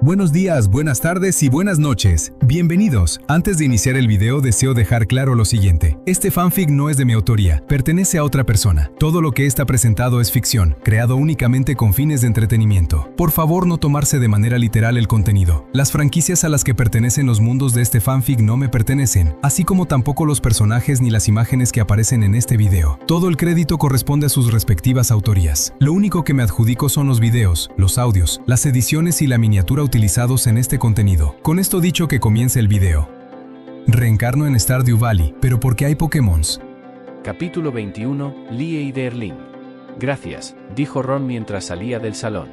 Buenos días, buenas tardes y buenas noches. Bienvenidos. Antes de iniciar el video deseo dejar claro lo siguiente. Este fanfic no es de mi autoría, pertenece a otra persona. Todo lo que está presentado es ficción, creado únicamente con fines de entretenimiento. Por favor, no tomarse de manera literal el contenido. Las franquicias a las que pertenecen los mundos de este fanfic no me pertenecen, así como tampoco los personajes ni las imágenes que aparecen en este video. Todo el crédito corresponde a sus respectivas autorías. Lo único que me adjudico son los videos, los audios, las ediciones y la miniatura utilizados en este contenido. Con esto dicho, que comience el video. Reencarno en Stardew Valley, pero porque hay Pokémons. Capítulo 21, Lie y Derlin. Gracias, dijo Ron mientras salía del salón.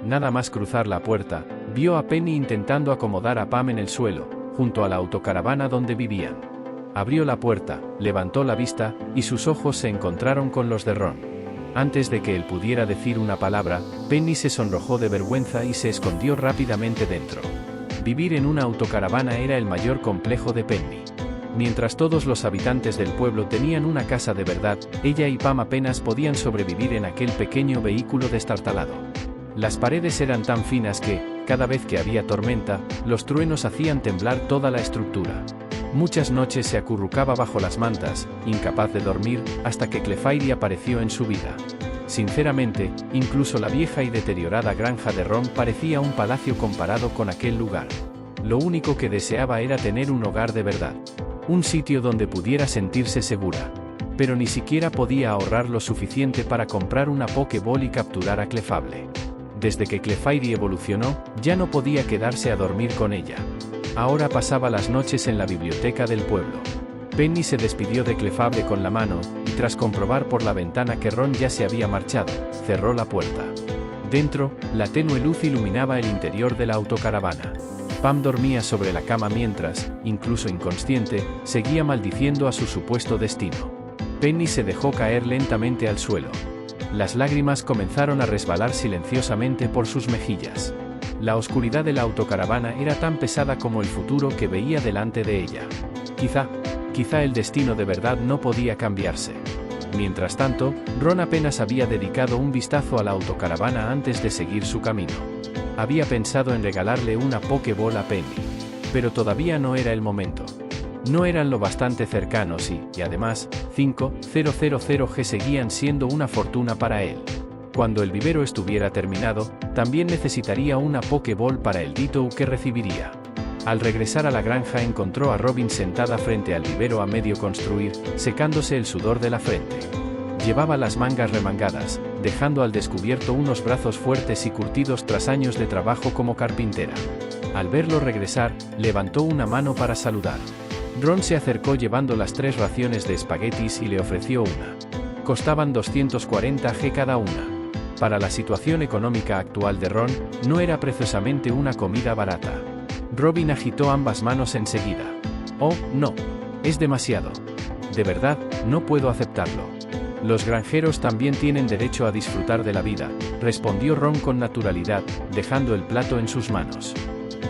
Nada más cruzar la puerta, vio a Penny intentando acomodar a Pam en el suelo, junto a la autocaravana donde vivían. Abrió la puerta, levantó la vista, y sus ojos se encontraron con los de Ron. Antes de que él pudiera decir una palabra, Penny se sonrojó de vergüenza y se escondió rápidamente dentro. Vivir en una autocaravana era el mayor complejo de Penny. Mientras todos los habitantes del pueblo tenían una casa de verdad, ella y Pam apenas podían sobrevivir en aquel pequeño vehículo destartalado. Las paredes eran tan finas que, cada vez que había tormenta, los truenos hacían temblar toda la estructura. Muchas noches se acurrucaba bajo las mantas, incapaz de dormir, hasta que Clefairy apareció en su vida. Sinceramente, incluso la vieja y deteriorada granja de Ron parecía un palacio comparado con aquel lugar. Lo único que deseaba era tener un hogar de verdad. Un sitio donde pudiera sentirse segura. Pero ni siquiera podía ahorrar lo suficiente para comprar una Pokéball y capturar a Clefable. Desde que Clefairy evolucionó, ya no podía quedarse a dormir con ella. Ahora pasaba las noches en la biblioteca del pueblo. Penny se despidió de Clefable con la mano, y tras comprobar por la ventana que Ron ya se había marchado, cerró la puerta. Dentro, la tenue luz iluminaba el interior de la autocaravana. Pam dormía sobre la cama mientras, incluso inconsciente, seguía maldiciendo a su supuesto destino. Penny se dejó caer lentamente al suelo. Las lágrimas comenzaron a resbalar silenciosamente por sus mejillas. La oscuridad de la autocaravana era tan pesada como el futuro que veía delante de ella. Quizá el destino de verdad no podía cambiarse. Mientras tanto, Ron apenas había dedicado un vistazo a la autocaravana antes de seguir su camino. Había pensado en regalarle una Pokéball a Penny. Pero todavía no era el momento. No eran lo bastante cercanos y además, 5,000G seguían siendo una fortuna para él. Cuando el vivero estuviera terminado, también necesitaría una Pokéball para el Ditto que recibiría. Al regresar a la granja encontró a Robin sentada frente al vivero a medio construir, secándose el sudor de la frente. Llevaba las mangas remangadas, dejando al descubierto unos brazos fuertes y curtidos tras años de trabajo como carpintera. Al verlo regresar, levantó una mano para saludar. Ron se acercó llevando las 3 raciones de espaguetis y le ofreció una. Costaban 240G cada una. Para la situación económica actual de Ron, no era precisamente una comida barata. Robin agitó ambas manos enseguida. Oh, no. Es demasiado. De verdad, no puedo aceptarlo. Los granjeros también tienen derecho a disfrutar de la vida, respondió Ron con naturalidad, dejando el plato en sus manos.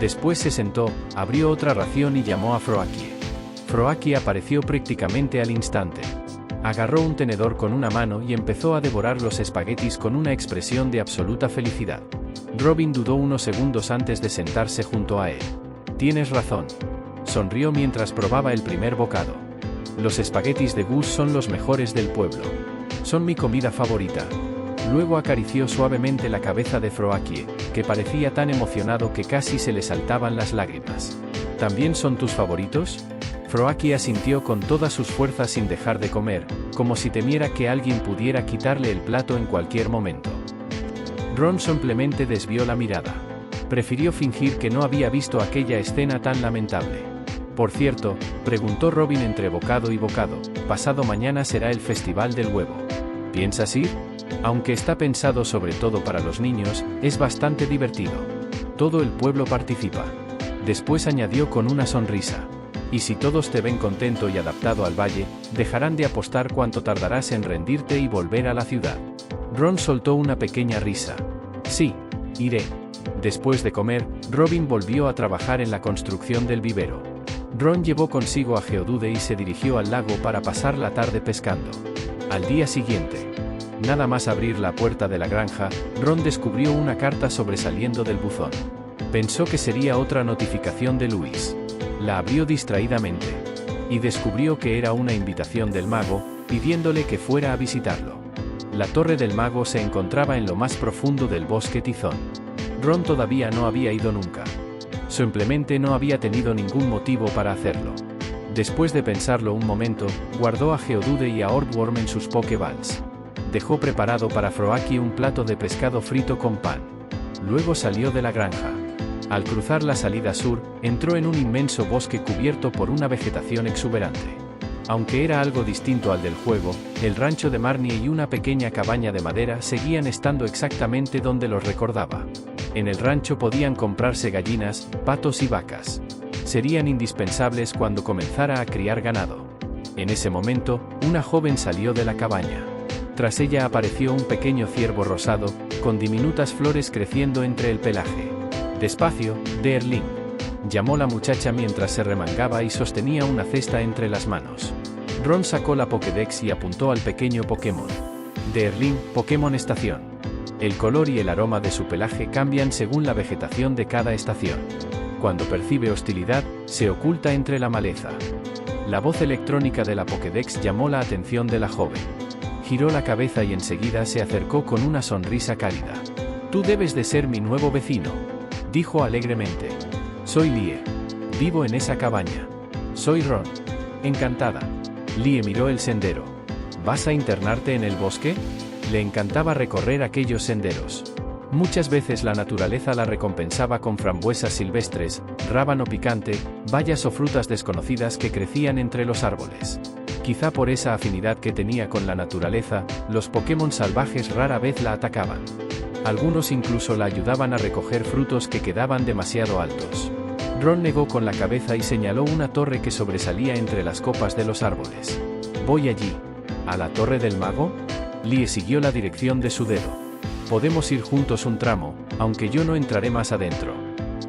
Después se sentó, abrió otra ración y llamó a Froakie. Froakie apareció prácticamente al instante. Agarró un tenedor con una mano y empezó a devorar los espaguetis con una expresión de absoluta felicidad. Robin dudó unos segundos antes de sentarse junto a él. Tienes razón. Sonrió mientras probaba el primer bocado. Los espaguetis de Gus son los mejores del pueblo. Son mi comida favorita. Luego acarició suavemente la cabeza de Froakie, que parecía tan emocionado que casi se le saltaban las lágrimas. ¿También son tus favoritos? Froakie asintió con todas sus fuerzas sin dejar de comer, como si temiera que alguien pudiera quitarle el plato en cualquier momento. Ron simplemente desvió la mirada. Prefirió fingir que no había visto aquella escena tan lamentable. Por cierto, preguntó Robin entre bocado y bocado, pasado mañana será el Festival del Huevo. ¿Piensas ir? Aunque está pensado sobre todo para los niños, es bastante divertido. Todo el pueblo participa. Después añadió con una sonrisa. Y si todos te ven contento y adaptado al valle, dejarán de apostar cuánto tardarás en rendirte y volver a la ciudad. Ron soltó una pequeña risa. Sí, iré. Después de comer, Robin volvió a trabajar en la construcción del vivero. Ron llevó consigo a Geodude y se dirigió al lago para pasar la tarde pescando. Al día siguiente, nada más abrir la puerta de la granja, Ron descubrió una carta sobresaliendo del buzón. Pensó que sería otra notificación de Luis. La abrió distraídamente. Y descubrió que era una invitación del mago, pidiéndole que fuera a visitarlo. La torre del mago se encontraba en lo más profundo del bosque tizón. Ron todavía no había ido nunca. Simplemente no había tenido ningún motivo para hacerlo. Después de pensarlo un momento, guardó a Geodude y a Ortworm en sus Pokéballs. Dejó preparado para Froakie un plato de pescado frito con pan. Luego salió de la granja. Al cruzar la salida sur, entró en un inmenso bosque cubierto por una vegetación exuberante. Aunque era algo distinto al del juego, el rancho de Marnie y una pequeña cabaña de madera seguían estando exactamente donde los recordaba. En el rancho podían comprarse gallinas, patos y vacas. Serían indispensables cuando comenzara a criar ganado. En ese momento, una joven salió de la cabaña. Tras ella apareció un pequeño ciervo rosado, con diminutas flores creciendo entre el pelaje. «Despacio, Deerling», llamó la muchacha mientras se remangaba y sostenía una cesta entre las manos. Ron sacó la Pokédex y apuntó al pequeño Pokémon. Deerling, Pokémon estación. El color y el aroma de su pelaje cambian según la vegetación de cada estación. Cuando percibe hostilidad, se oculta entre la maleza. La voz electrónica de la Pokédex llamó la atención de la joven. Giró la cabeza y enseguida se acercó con una sonrisa cálida. «Tú debes de ser mi nuevo vecino», dijo alegremente. «Soy Lie. Vivo en esa cabaña. Soy Ron. Encantada». Lie miró el sendero. «¿Vas a internarte en el bosque?». Le encantaba recorrer aquellos senderos. Muchas veces la naturaleza la recompensaba con frambuesas silvestres, rábano picante, bayas o frutas desconocidas que crecían entre los árboles. Quizá por esa afinidad que tenía con la naturaleza, los Pokémon salvajes rara vez la atacaban. Algunos incluso la ayudaban a recoger frutos que quedaban demasiado altos. Ron negó con la cabeza y señaló una torre que sobresalía entre las copas de los árboles. «Voy allí». «¿A la torre del mago?». Lie siguió la dirección de su dedo. «Podemos ir juntos un tramo, aunque yo no entraré más adentro».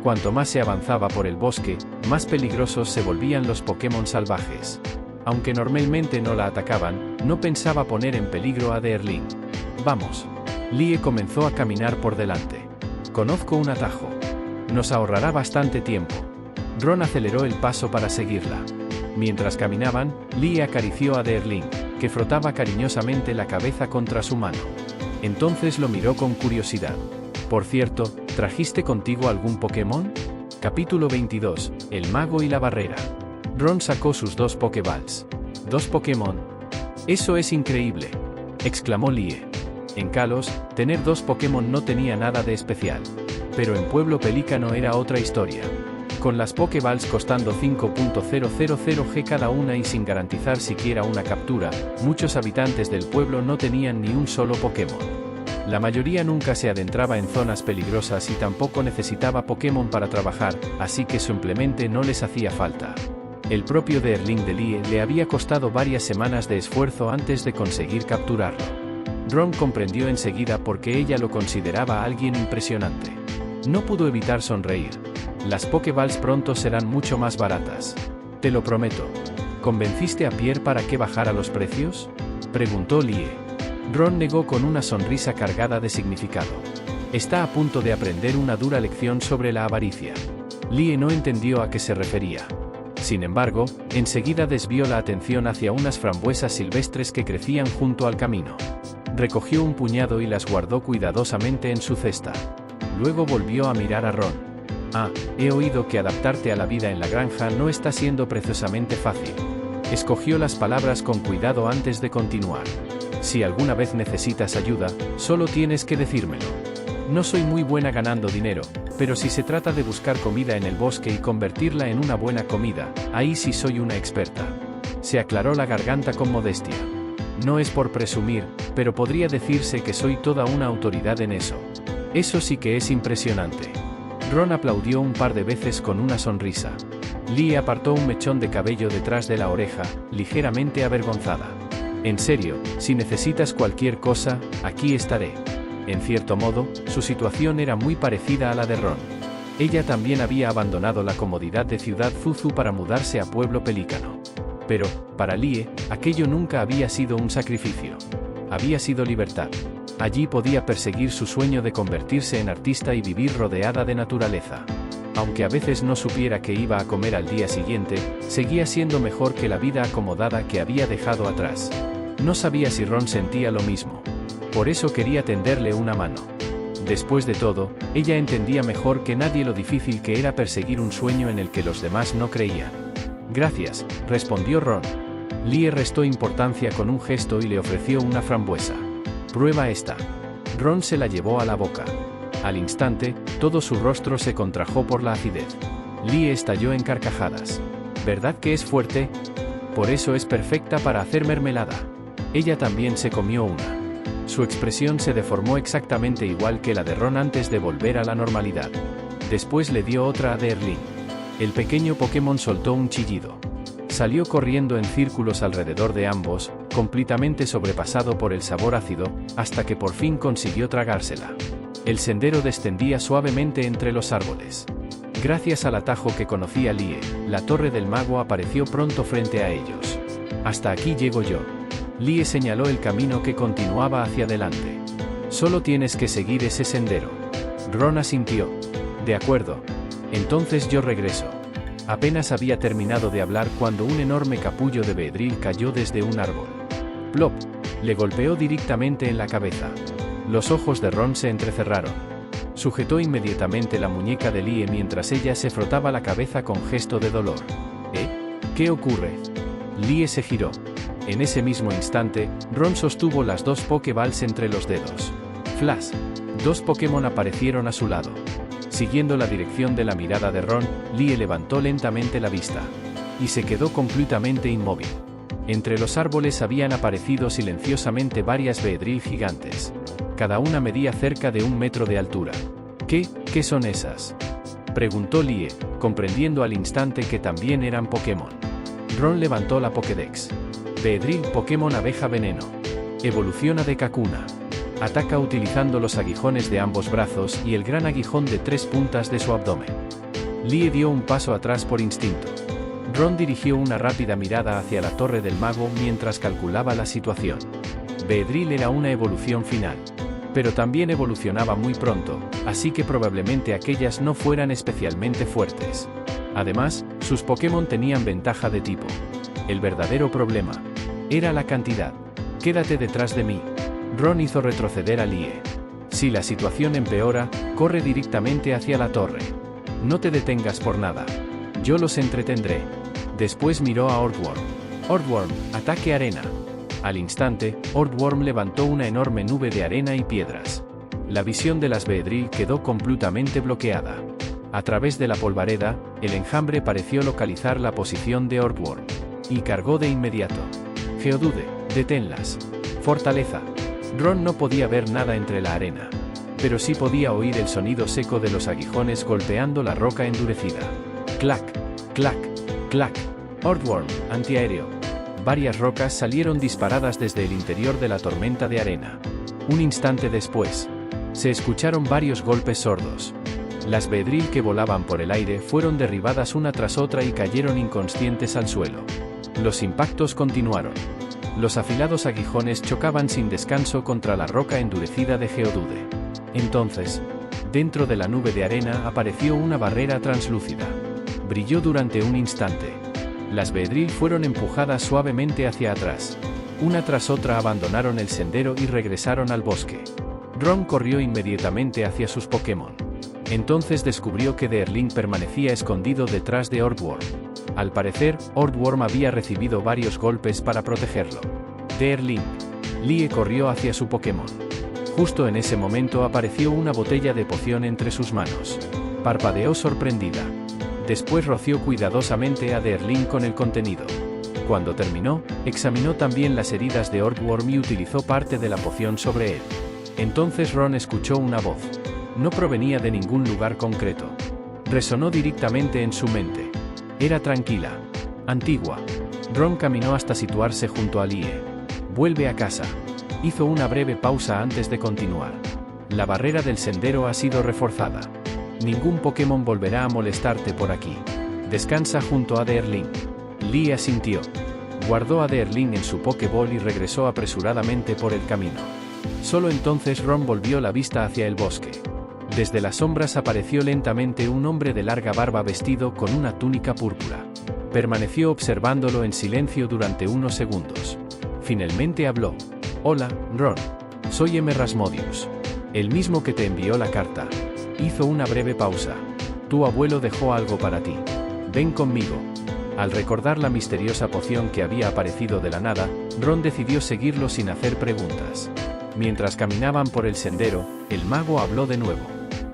Cuanto más se avanzaba por el bosque, más peligrosos se volvían los Pokémon salvajes. Aunque normalmente no la atacaban, no pensaba poner en peligro a Deerling. «Vamos». Lie comenzó a caminar por delante. «Conozco un atajo. Nos ahorrará bastante tiempo». Ron aceleró el paso para seguirla. Mientras caminaban, Lie acarició a Deerling, que frotaba cariñosamente la cabeza contra su mano. Entonces lo miró con curiosidad. «Por cierto, ¿trajiste contigo algún Pokémon?». Capítulo 22, El mago y la barrera. Ron sacó sus 2 Pokéballs. «¿2 Pokémon? Eso es increíble», exclamó Lie. En Kalos, tener 2 Pokémon no tenía nada de especial. Pero en Pueblo Pelícano era otra historia. Con las Pokéballs costando 5.000 G cada una y sin garantizar siquiera una captura, muchos habitantes del pueblo no tenían ni un solo Pokémon. La mayoría nunca se adentraba en zonas peligrosas y tampoco necesitaba Pokémon para trabajar, así que simplemente no les hacía falta. El propio Deerling de Lie le había costado varias semanas de esfuerzo antes de conseguir capturarlo. Ron comprendió enseguida por qué ella lo consideraba alguien impresionante. No pudo evitar sonreír. Las Pokéballs pronto serán mucho más baratas. Te lo prometo. ¿Convenciste a Pierre para que bajara los precios?, preguntó Lie. Ron negó con una sonrisa cargada de significado. Está a punto de aprender una dura lección sobre la avaricia. Lie no entendió a qué se refería. Sin embargo, enseguida desvió la atención hacia unas frambuesas silvestres que crecían junto al camino. Recogió un puñado y las guardó cuidadosamente en su cesta. Luego volvió a mirar a Ron. «Ah, he oído que adaptarte a la vida en la granja no está siendo precisamente fácil». Escogió las palabras con cuidado antes de continuar. «Si alguna vez necesitas ayuda, solo tienes que decírmelo. No soy muy buena ganando dinero, pero si se trata de buscar comida en el bosque y convertirla en una buena comida, ahí sí soy una experta». Se aclaró la garganta con modestia. «No es por presumir, pero podría decirse que soy toda una autoridad en eso». «Eso sí que es impresionante». Ron aplaudió un par de veces con una sonrisa. Lie apartó un mechón de cabello detrás de la oreja, ligeramente avergonzada. «En serio, si necesitas cualquier cosa, aquí estaré». En cierto modo, su situación era muy parecida a la de Ron. Ella también había abandonado la comodidad de Ciudad Zuzu para mudarse a Pueblo Pelícano. Pero, para Lie, aquello nunca había sido un sacrificio. Había sido libertad. Allí podía perseguir su sueño de convertirse en artista y vivir rodeada de naturaleza. Aunque a veces no supiera qué iba a comer al día siguiente, seguía siendo mejor que la vida acomodada que había dejado atrás. No sabía si Ron sentía lo mismo. Por eso quería tenderle una mano. Después de todo, ella entendía mejor que nadie lo difícil que era perseguir un sueño en el que los demás no creían. Gracias, respondió Ron. Lie restó importancia con un gesto y le ofreció una frambuesa. Prueba esta. Ron se la llevó a la boca. Al instante, todo su rostro se contrajo por la acidez. Lie estalló en carcajadas. ¿Verdad que es fuerte? Por eso es perfecta para hacer mermelada. Ella también se comió una. Su expresión se deformó exactamente igual que la de Ron antes de volver a la normalidad. Después le dio otra a Deerling. El pequeño Pokémon soltó un chillido. Salió corriendo en círculos alrededor de ambos, completamente sobrepasado por el sabor ácido, hasta que por fin consiguió tragársela. El sendero descendía suavemente entre los árboles. Gracias al atajo que conocía Lie, la torre del mago apareció pronto frente a ellos. Hasta aquí llego yo. Lie señaló el camino que continuaba hacia adelante. Solo tienes que seguir ese sendero. Ron asintió. De acuerdo. Entonces yo regreso. Apenas había terminado de hablar cuando un enorme capullo de Beedrill cayó desde un árbol. Plop. Le golpeó directamente en la cabeza. Los ojos de Ron se entrecerraron. Sujetó inmediatamente la muñeca de Lie mientras ella se frotaba la cabeza con gesto de dolor. ¿Qué ocurre? Lie se giró. En ese mismo instante, Ron sostuvo las dos Pokéballs entre los dedos. Flash. Dos Pokémon aparecieron a su lado. Siguiendo la dirección de la mirada de Ron, Lie levantó lentamente la vista. Y se quedó completamente inmóvil. Entre los árboles habían aparecido silenciosamente varias Beedrill gigantes. Cada una medía cerca de 1 metro de altura. ¿Qué son esas?, preguntó Lie, comprendiendo al instante que también eran Pokémon. Ron levantó la Pokédex. Beedrill Pokémon Abeja Veneno. Evoluciona de Kakuna. Ataca utilizando los aguijones de ambos brazos y el gran aguijón de 3 puntas de su abdomen. Lie dio un paso atrás por instinto. Ron dirigió una rápida mirada hacia la torre del mago mientras calculaba la situación. Beedrill era una evolución final. Pero también evolucionaba muy pronto, así que probablemente aquellas no fueran especialmente fuertes. Además, sus Pokémon tenían ventaja de tipo. El verdadero problema era la cantidad. Quédate detrás de mí. Ron hizo retroceder a Lie. Si la situación empeora, corre directamente hacia la torre. No te detengas por nada. Yo los entretendré. Después miró a Ortworm. Ortworm, ataque arena. Al instante, Ortworm levantó una enorme nube de arena y piedras. La visión de las Beedrill quedó completamente bloqueada. A través de la polvareda, el enjambre pareció localizar la posición de Ortworm. Y cargó de inmediato. Geodude, deténlas. Fortaleza. Ron no podía ver nada entre la arena. Pero sí podía oír el sonido seco de los aguijones golpeando la roca endurecida. Clac, clac, clac. Ortworm, antiaéreo. Varias rocas salieron disparadas desde el interior de la tormenta de arena. Un instante después, se escucharon varios golpes sordos. Las Beedrill que volaban por el aire fueron derribadas una tras otra y cayeron inconscientes al suelo. Los impactos continuaron. Los afilados aguijones chocaban sin descanso contra la roca endurecida de Geodude. Entonces, dentro de la nube de arena apareció una barrera translúcida. Brilló durante un instante. Las Beedrill fueron empujadas suavemente hacia atrás. Una tras otra abandonaron el sendero y regresaron al bosque. Ron corrió inmediatamente hacia sus Pokémon. Entonces descubrió que Deerling permanecía escondido detrás de Ortworm. Al parecer, Ortworm había recibido varios golpes para protegerlo. Deerling. Lie corrió hacia su Pokémon. Justo en ese momento apareció una botella de poción entre sus manos. Parpadeó sorprendida. Después roció cuidadosamente a Deerling con el contenido. Cuando terminó, examinó también las heridas de Ortworm y utilizó parte de la poción sobre él. Entonces Ron escuchó una voz. No provenía de ningún lugar concreto. Resonó directamente en su mente. Era tranquila. Antigua. Ron caminó hasta situarse junto a Lie. Vuelve a casa. Hizo una breve pausa antes de continuar. La barrera del sendero ha sido reforzada. Ningún Pokémon volverá a molestarte por aquí. Descansa junto a Deerling. Lie asintió. Guardó a Deerling en su Pokéball y regresó apresuradamente por el camino. Solo entonces Ron volvió la vista hacia el bosque. Desde las sombras apareció lentamente un hombre de larga barba vestido con una túnica púrpura. Permaneció observándolo en silencio durante unos segundos. Finalmente habló. «Hola, Ron. Soy M. Rasmodius. El mismo que te envió la carta». Hizo una breve pausa. «Tu abuelo dejó algo para ti. Ven conmigo». Al recordar la misteriosa poción que había aparecido de la nada, Ron decidió seguirlo sin hacer preguntas. Mientras caminaban por el sendero, el mago habló de nuevo.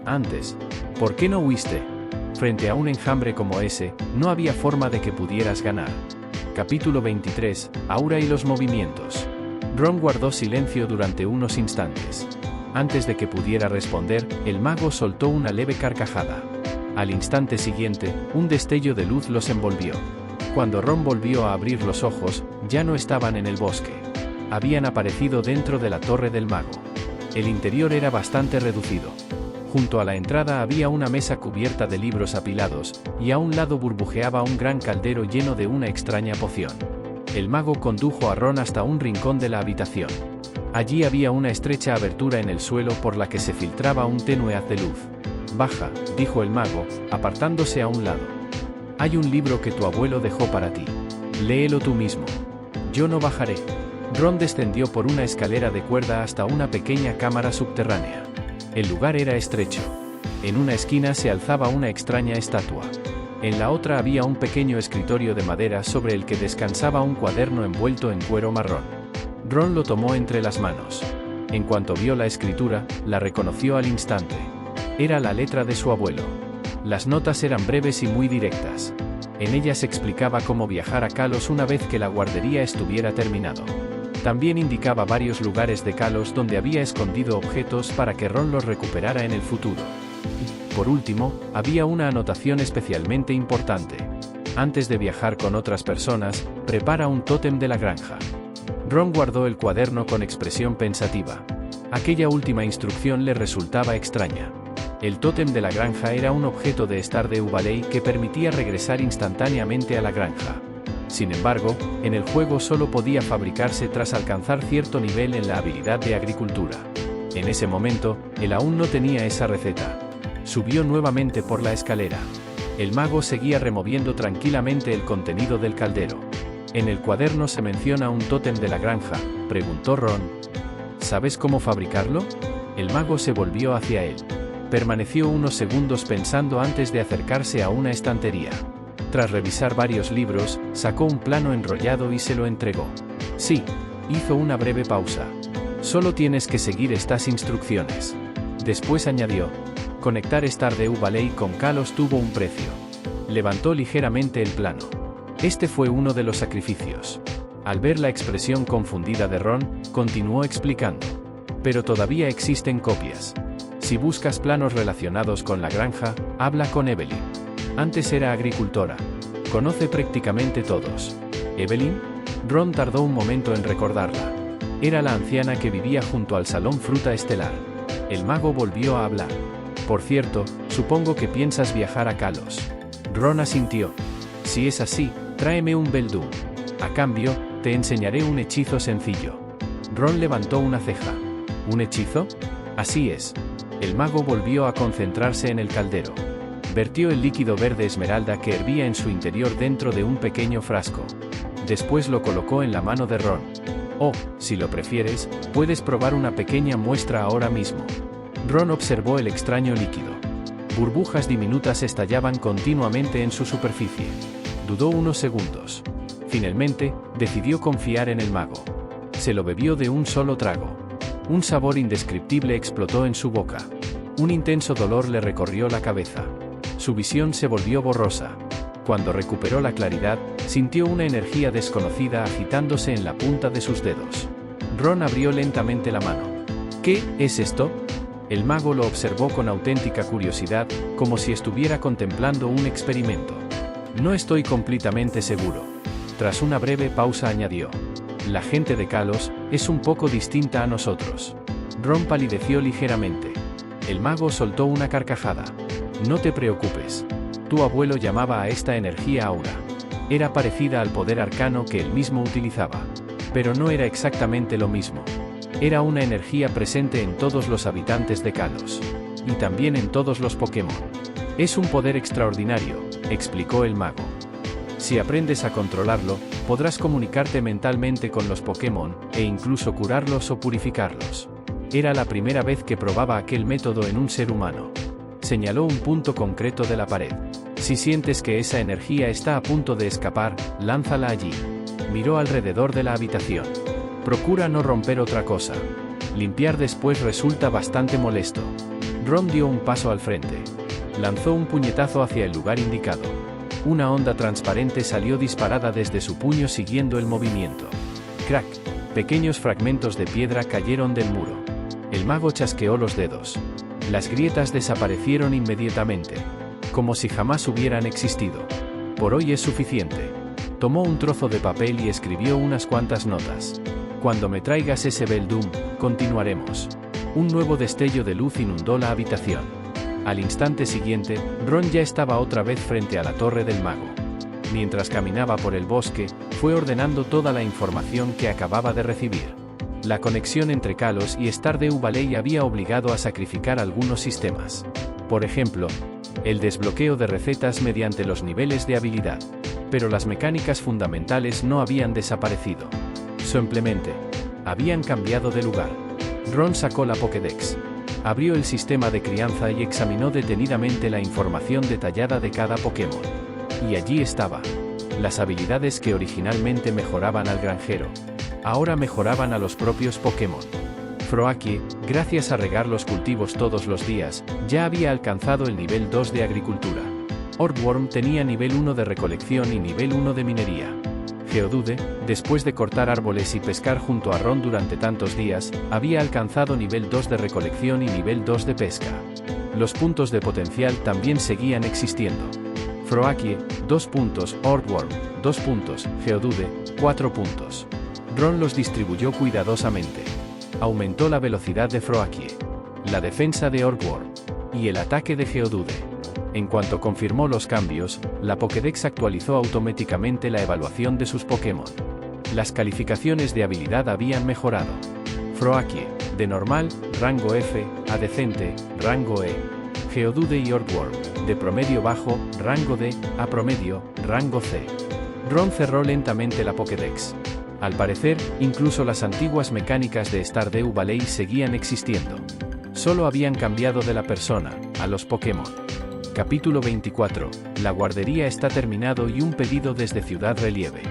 «Antes, ¿por qué no huiste? Frente a un enjambre como ese, no había forma de que pudieras ganar». Capítulo 23, Aura y los movimientos. Ron guardó silencio durante unos instantes. Antes de que pudiera responder, el mago soltó una leve carcajada. Al instante siguiente, un destello de luz los envolvió. Cuando Ron volvió a abrir los ojos, ya no estaban en el bosque. Habían aparecido dentro de la torre del mago. El interior era bastante reducido. Junto a la entrada había una mesa cubierta de libros apilados, y a un lado burbujeaba un gran caldero lleno de una extraña poción. El mago condujo a Ron hasta un rincón de la habitación. Allí había una estrecha abertura en el suelo por la que se filtraba un tenue haz de luz. «Baja», dijo el mago, apartándose a un lado. «Hay un libro que tu abuelo dejó para ti. Léelo tú mismo». «Yo no bajaré». Ron descendió por una escalera de cuerda hasta una pequeña cámara subterránea. El lugar era estrecho. En una esquina se alzaba una extraña estatua. En la otra había un pequeño escritorio de madera sobre el que descansaba un cuaderno envuelto en cuero marrón. Ron lo tomó entre las manos. En cuanto vio la escritura, la reconoció al instante. Era la letra de su abuelo. Las notas eran breves y muy directas. En ellas explicaba cómo viajar a Kalos una vez que la guardería estuviera terminado. También indicaba varios lugares de Kalos donde había escondido objetos para que Ron los recuperara en el futuro. Y, por último, había una anotación especialmente importante. Antes de viajar con otras personas, prepara un tótem de la granja. Ron guardó el cuaderno con expresión pensativa. Aquella última instrucción le resultaba extraña. El tótem de la granja era un objeto de Stardew Valley que permitía regresar instantáneamente a la granja. Sin embargo, en el juego solo podía fabricarse tras alcanzar cierto nivel en la habilidad de agricultura. En ese momento, él aún no tenía esa receta. Subió nuevamente por la escalera. El mago seguía removiendo tranquilamente el contenido del caldero. «¿En el cuaderno se menciona un tótem de la granja?», preguntó Ron. «¿Sabes cómo fabricarlo?». El mago se volvió hacia él. Permaneció unos segundos pensando antes de acercarse a una estantería. Tras revisar varios libros, sacó un plano enrollado y se lo entregó. «Sí», hizo una breve pausa. «Solo tienes que seguir estas instrucciones». Después añadió: «Conectar Stardew Valley con Kalos tuvo un precio». Levantó ligeramente el plano. Este fue uno de los sacrificios. Al ver la expresión confundida de Ron, continuó explicando. «Pero todavía existen copias. Si buscas planos relacionados con la granja, habla con Evelyn. Antes era agricultora. Conoce prácticamente todos». «¿Evelyn?». Ron tardó un momento en recordarla. Era la anciana que vivía junto al Salón Fruta Estelar. El mago volvió a hablar. «Por cierto, supongo que piensas viajar a Kalos». Ron asintió. «Si es así, tráeme un Beldum. A cambio, te enseñaré un hechizo sencillo». Ron levantó una ceja. «¿Un hechizo?». «Así es». El mago volvió a concentrarse en el caldero. Vertió el líquido verde esmeralda que hervía en su interior dentro de un pequeño frasco. Después lo colocó en la mano de Ron. «Oh, si lo prefieres, puedes probar una pequeña muestra ahora mismo». Ron observó el extraño líquido. Burbujas diminutas estallaban continuamente en su superficie. Dudó unos segundos. Finalmente, decidió confiar en el mago. Se lo bebió de un solo trago. Un sabor indescriptible explotó en su boca. Un intenso dolor le recorrió la cabeza. Su visión se volvió borrosa. Cuando recuperó la claridad, sintió una energía desconocida agitándose en la punta de sus dedos. Ron abrió lentamente la mano. «¿Qué es esto?». El mago lo observó con auténtica curiosidad, como si estuviera contemplando un experimento. «No estoy completamente seguro». Tras una breve pausa añadió: «La gente de Kalos es un poco distinta a nosotros». Ron palideció ligeramente. El mago soltó una carcajada. «No te preocupes. Tu abuelo llamaba a esta energía aura. Era parecida al poder arcano que él mismo utilizaba. Pero no era exactamente lo mismo. Era una energía presente en todos los habitantes de Kalos. Y también en todos los Pokémon. Es un poder extraordinario, explicó el mago. Si aprendes a controlarlo, podrás comunicarte mentalmente con los Pokémon, e incluso curarlos o purificarlos. Era la primera vez que probaba aquel método en un ser humano. Señaló un punto concreto de la pared. Si sientes que esa energía está a punto de escapar, lánzala allí. Miró alrededor de la habitación. Procura no romper otra cosa. Limpiar después resulta bastante molesto. Ron dio un paso al frente. Lanzó un puñetazo hacia el lugar indicado. Una onda transparente salió disparada desde su puño siguiendo el movimiento. Crack. Pequeños fragmentos de piedra cayeron del muro. El mago chasqueó los dedos. Las grietas desaparecieron inmediatamente, como si jamás hubieran existido. Por hoy es suficiente. Tomó un trozo de papel y escribió unas cuantas notas. Cuando me traigas ese Beldum, continuaremos. Un nuevo destello de luz inundó la habitación. Al instante siguiente, Ron ya estaba otra vez frente a la torre del mago. Mientras caminaba por el bosque, fue ordenando toda la información que acababa de recibir. La conexión entre Kalos y Stardew Valley había obligado a sacrificar algunos sistemas. Por ejemplo, el desbloqueo de recetas mediante los niveles de habilidad. Pero las mecánicas fundamentales no habían desaparecido. Simplemente, habían cambiado de lugar. Ron sacó la Pokédex. Abrió el sistema de crianza y examinó detenidamente la información detallada de cada Pokémon. Y allí estaba. Las habilidades que originalmente mejoraban al granjero, ahora mejoraban a los propios Pokémon. Froakie, gracias a regar los cultivos todos los días, ya había alcanzado el nivel 2 de agricultura. Ortworm tenía nivel 1 de recolección y nivel 1 de minería. Geodude, después de cortar árboles y pescar junto a Ron durante tantos días, había alcanzado nivel 2 de recolección y nivel 2 de pesca. Los puntos de potencial también seguían existiendo. Froakie, 2 puntos, Ortworm, 2 puntos, Geodude, 4 puntos. Ron los distribuyó cuidadosamente. Aumentó la velocidad de Froakie, la defensa de Ortworm y el ataque de Geodude. En cuanto confirmó los cambios, la Pokédex actualizó automáticamente la evaluación de sus Pokémon. Las calificaciones de habilidad habían mejorado. Froakie, de normal, rango F, a decente, rango E. Geodude y Ortworm, de promedio bajo, rango D, a promedio, rango C. Ron cerró lentamente la Pokédex. Al parecer, incluso las antiguas mecánicas de Stardew Valley seguían existiendo. Solo habían cambiado de la persona a los Pokémon. Capítulo 24. La guardería está terminado y un pedido desde Ciudad Relieve.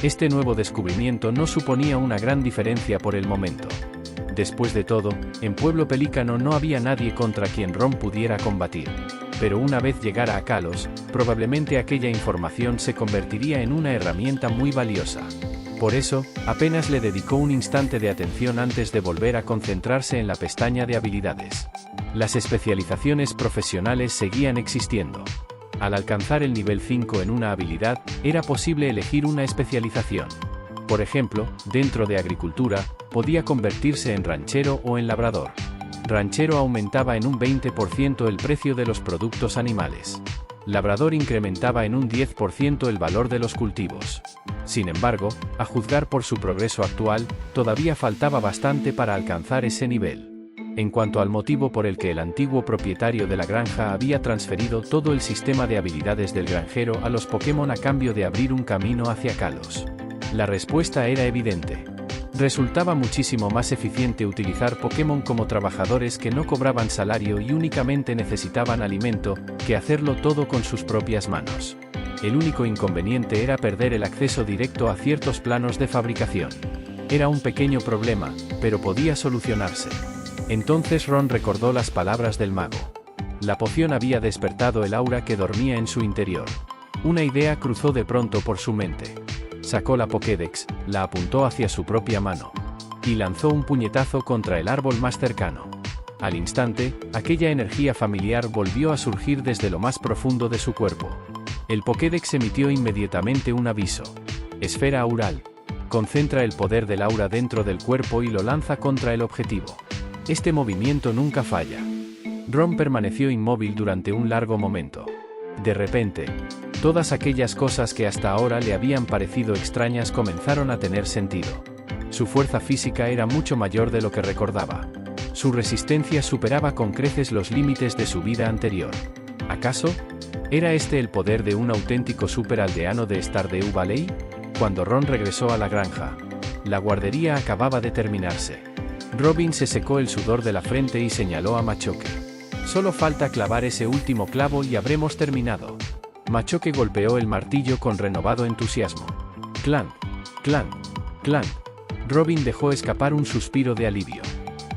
Este nuevo descubrimiento no suponía una gran diferencia por el momento. Después de todo, en Pueblo Pelícano no había nadie contra quien Ron pudiera combatir. Pero una vez llegara a Kalos, probablemente aquella información se convertiría en una herramienta muy valiosa. Por eso, apenas le dedicó un instante de atención antes de volver a concentrarse en la pestaña de habilidades. Las especializaciones profesionales seguían existiendo. Al alcanzar el nivel 5 en una habilidad, era posible elegir una especialización. Por ejemplo, dentro de agricultura, podía convertirse en ranchero o en labrador. Ranchero aumentaba en un 20% el precio de los productos animales. Labrador incrementaba en un 10% el valor de los cultivos. Sin embargo, a juzgar por su progreso actual, todavía faltaba bastante para alcanzar ese nivel. En cuanto al motivo por el que el antiguo propietario de la granja había transferido todo el sistema de habilidades del granjero a los Pokémon a cambio de abrir un camino hacia Kalos, la respuesta era evidente. Resultaba muchísimo más eficiente utilizar Pokémon como trabajadores que no cobraban salario y únicamente necesitaban alimento, que hacerlo todo con sus propias manos. El único inconveniente era perder el acceso directo a ciertos planos de fabricación. Era un pequeño problema, pero podía solucionarse. Entonces Ron recordó las palabras del mago. La poción había despertado el aura que dormía en su interior. Una idea cruzó de pronto por su mente. Sacó la Pokédex, la apuntó hacia su propia mano y lanzó un puñetazo contra el árbol más cercano. Al instante, aquella energía familiar volvió a surgir desde lo más profundo de su cuerpo. El Pokédex emitió inmediatamente un aviso. Esfera aural. Concentra el poder del aura dentro del cuerpo y lo lanza contra el objetivo. Este movimiento nunca falla. Ron permaneció inmóvil durante un largo momento. De repente, todas aquellas cosas que hasta ahora le habían parecido extrañas comenzaron a tener sentido. Su fuerza física era mucho mayor de lo que recordaba. Su resistencia superaba con creces los límites de su vida anterior. ¿Acaso? ¿Era este el poder de un auténtico superaldeano de Stardew Valley? Cuando Ron regresó a la granja, la guardería acababa de terminarse. Robin se secó el sudor de la frente y señaló a Machoke. Solo falta clavar ese último clavo y habremos terminado. Machoke golpeó el martillo con renovado entusiasmo. Clank, clank, clank. Robin dejó escapar un suspiro de alivio.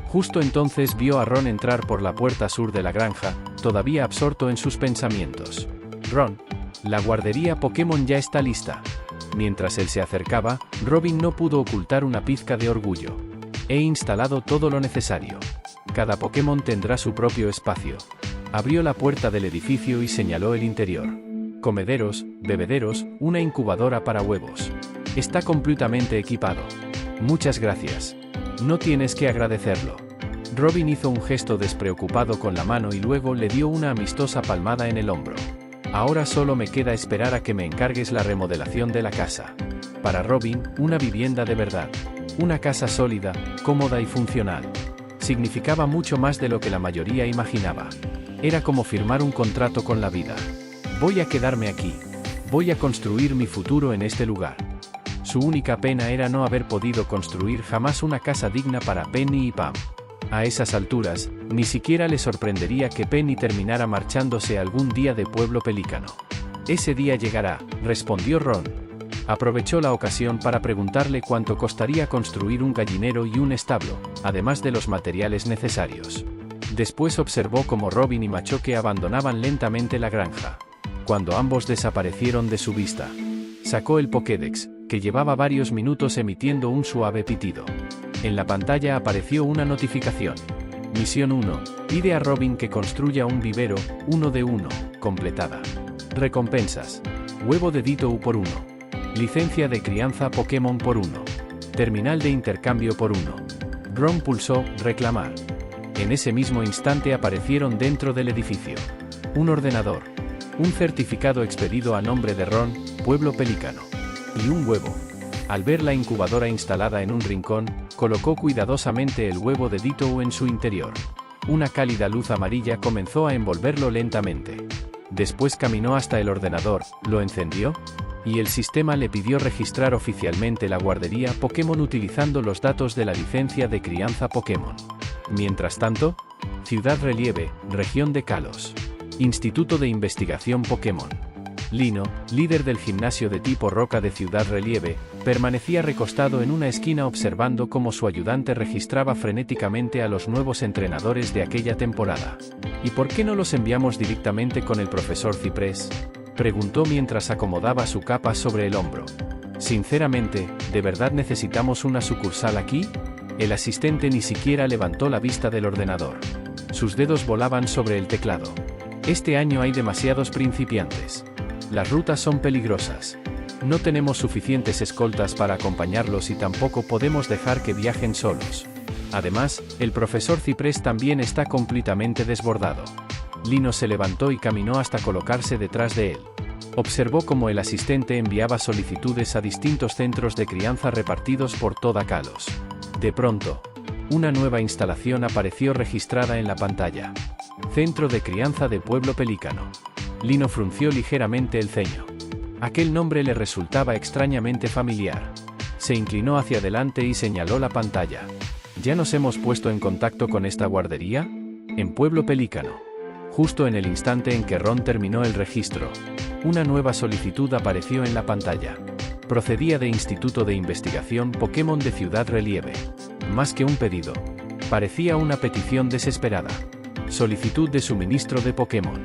Justo entonces vio a Ron entrar por la puerta sur de la granja, todavía absorto en sus pensamientos. Ron, la guardería Pokémon ya está lista. Mientras él se acercaba, Robin no pudo ocultar una pizca de orgullo. He instalado todo lo necesario. Cada Pokémon tendrá su propio espacio. Abrió la puerta del edificio y señaló el interior. Comederos, bebederos, una incubadora para huevos. Está completamente equipado. Muchas gracias. No tienes que agradecerlo. Robin hizo un gesto despreocupado con la mano y luego le dio una amistosa palmada en el hombro. Ahora solo me queda esperar a que me encargues la remodelación de la casa. Para Robin, una vivienda de verdad. Una casa sólida, cómoda y funcional. Significaba mucho más de lo que la mayoría imaginaba. Era como firmar un contrato con la vida. Voy a quedarme aquí. Voy a construir mi futuro en este lugar. Su única pena era no haber podido construir jamás una casa digna para Penny y Pam. A esas alturas, ni siquiera le sorprendería que Penny terminara marchándose algún día de Pueblo Pelícano. Ese día llegará, respondió Ron. Aprovechó la ocasión para preguntarle cuánto costaría construir un gallinero y un establo, además de los materiales necesarios. Después observó cómo Robin y Machoke abandonaban lentamente la granja. Cuando ambos desaparecieron de su vista, sacó el Pokédex, que llevaba varios minutos emitiendo un suave pitido. En la pantalla apareció una notificación. Misión 1. Pide a Robin que construya un vivero, 1 de 1, completada. Recompensas. Huevo de Ditto por 1. Licencia de crianza Pokémon por 1. Terminal de intercambio por 1. Ron pulsó reclamar. En ese mismo instante aparecieron dentro del edificio un ordenador, un certificado expedido a nombre de Ron, Pueblo Pelícano, y un huevo. Al ver la incubadora instalada en un rincón, colocó cuidadosamente el huevo de Ditto en su interior. Una cálida luz amarilla comenzó a envolverlo lentamente. Después caminó hasta el ordenador, lo encendió, y el sistema le pidió registrar oficialmente la guardería Pokémon utilizando los datos de la licencia de crianza Pokémon. Mientras tanto, Ciudad Relieve, Región de Kalos. Instituto de Investigación Pokémon. Lino, líder del gimnasio de tipo roca de Ciudad Relieve, permanecía recostado en una esquina observando cómo su ayudante registraba frenéticamente a los nuevos entrenadores de aquella temporada. ¿Y por qué no los enviamos directamente con el profesor Ciprés?, preguntó mientras acomodaba su capa sobre el hombro. Sinceramente, ¿de verdad necesitamos una sucursal aquí? El asistente ni siquiera levantó la vista del ordenador. Sus dedos volaban sobre el teclado. Este año hay demasiados principiantes. Las rutas son peligrosas. No tenemos suficientes escoltas para acompañarlos y tampoco podemos dejar que viajen solos. Además, el profesor Ciprés también está completamente desbordado. Lino se levantó y caminó hasta colocarse detrás de él. Observó cómo el asistente enviaba solicitudes a distintos centros de crianza repartidos por toda Kalos. De pronto, una nueva instalación apareció registrada en la pantalla. Centro de crianza de Pueblo Pelícano. Lino frunció ligeramente el ceño. Aquel nombre le resultaba extrañamente familiar. Se inclinó hacia adelante y señaló la pantalla. ¿Ya nos hemos puesto en contacto con esta guardería? En Pueblo Pelícano. Justo en el instante en que Ron terminó el registro, una nueva solicitud apareció en la pantalla. Procedía de Instituto de Investigación Pokémon de Ciudad Relieve. Más que un pedido, parecía una petición desesperada. Solicitud de suministro de Pokémon.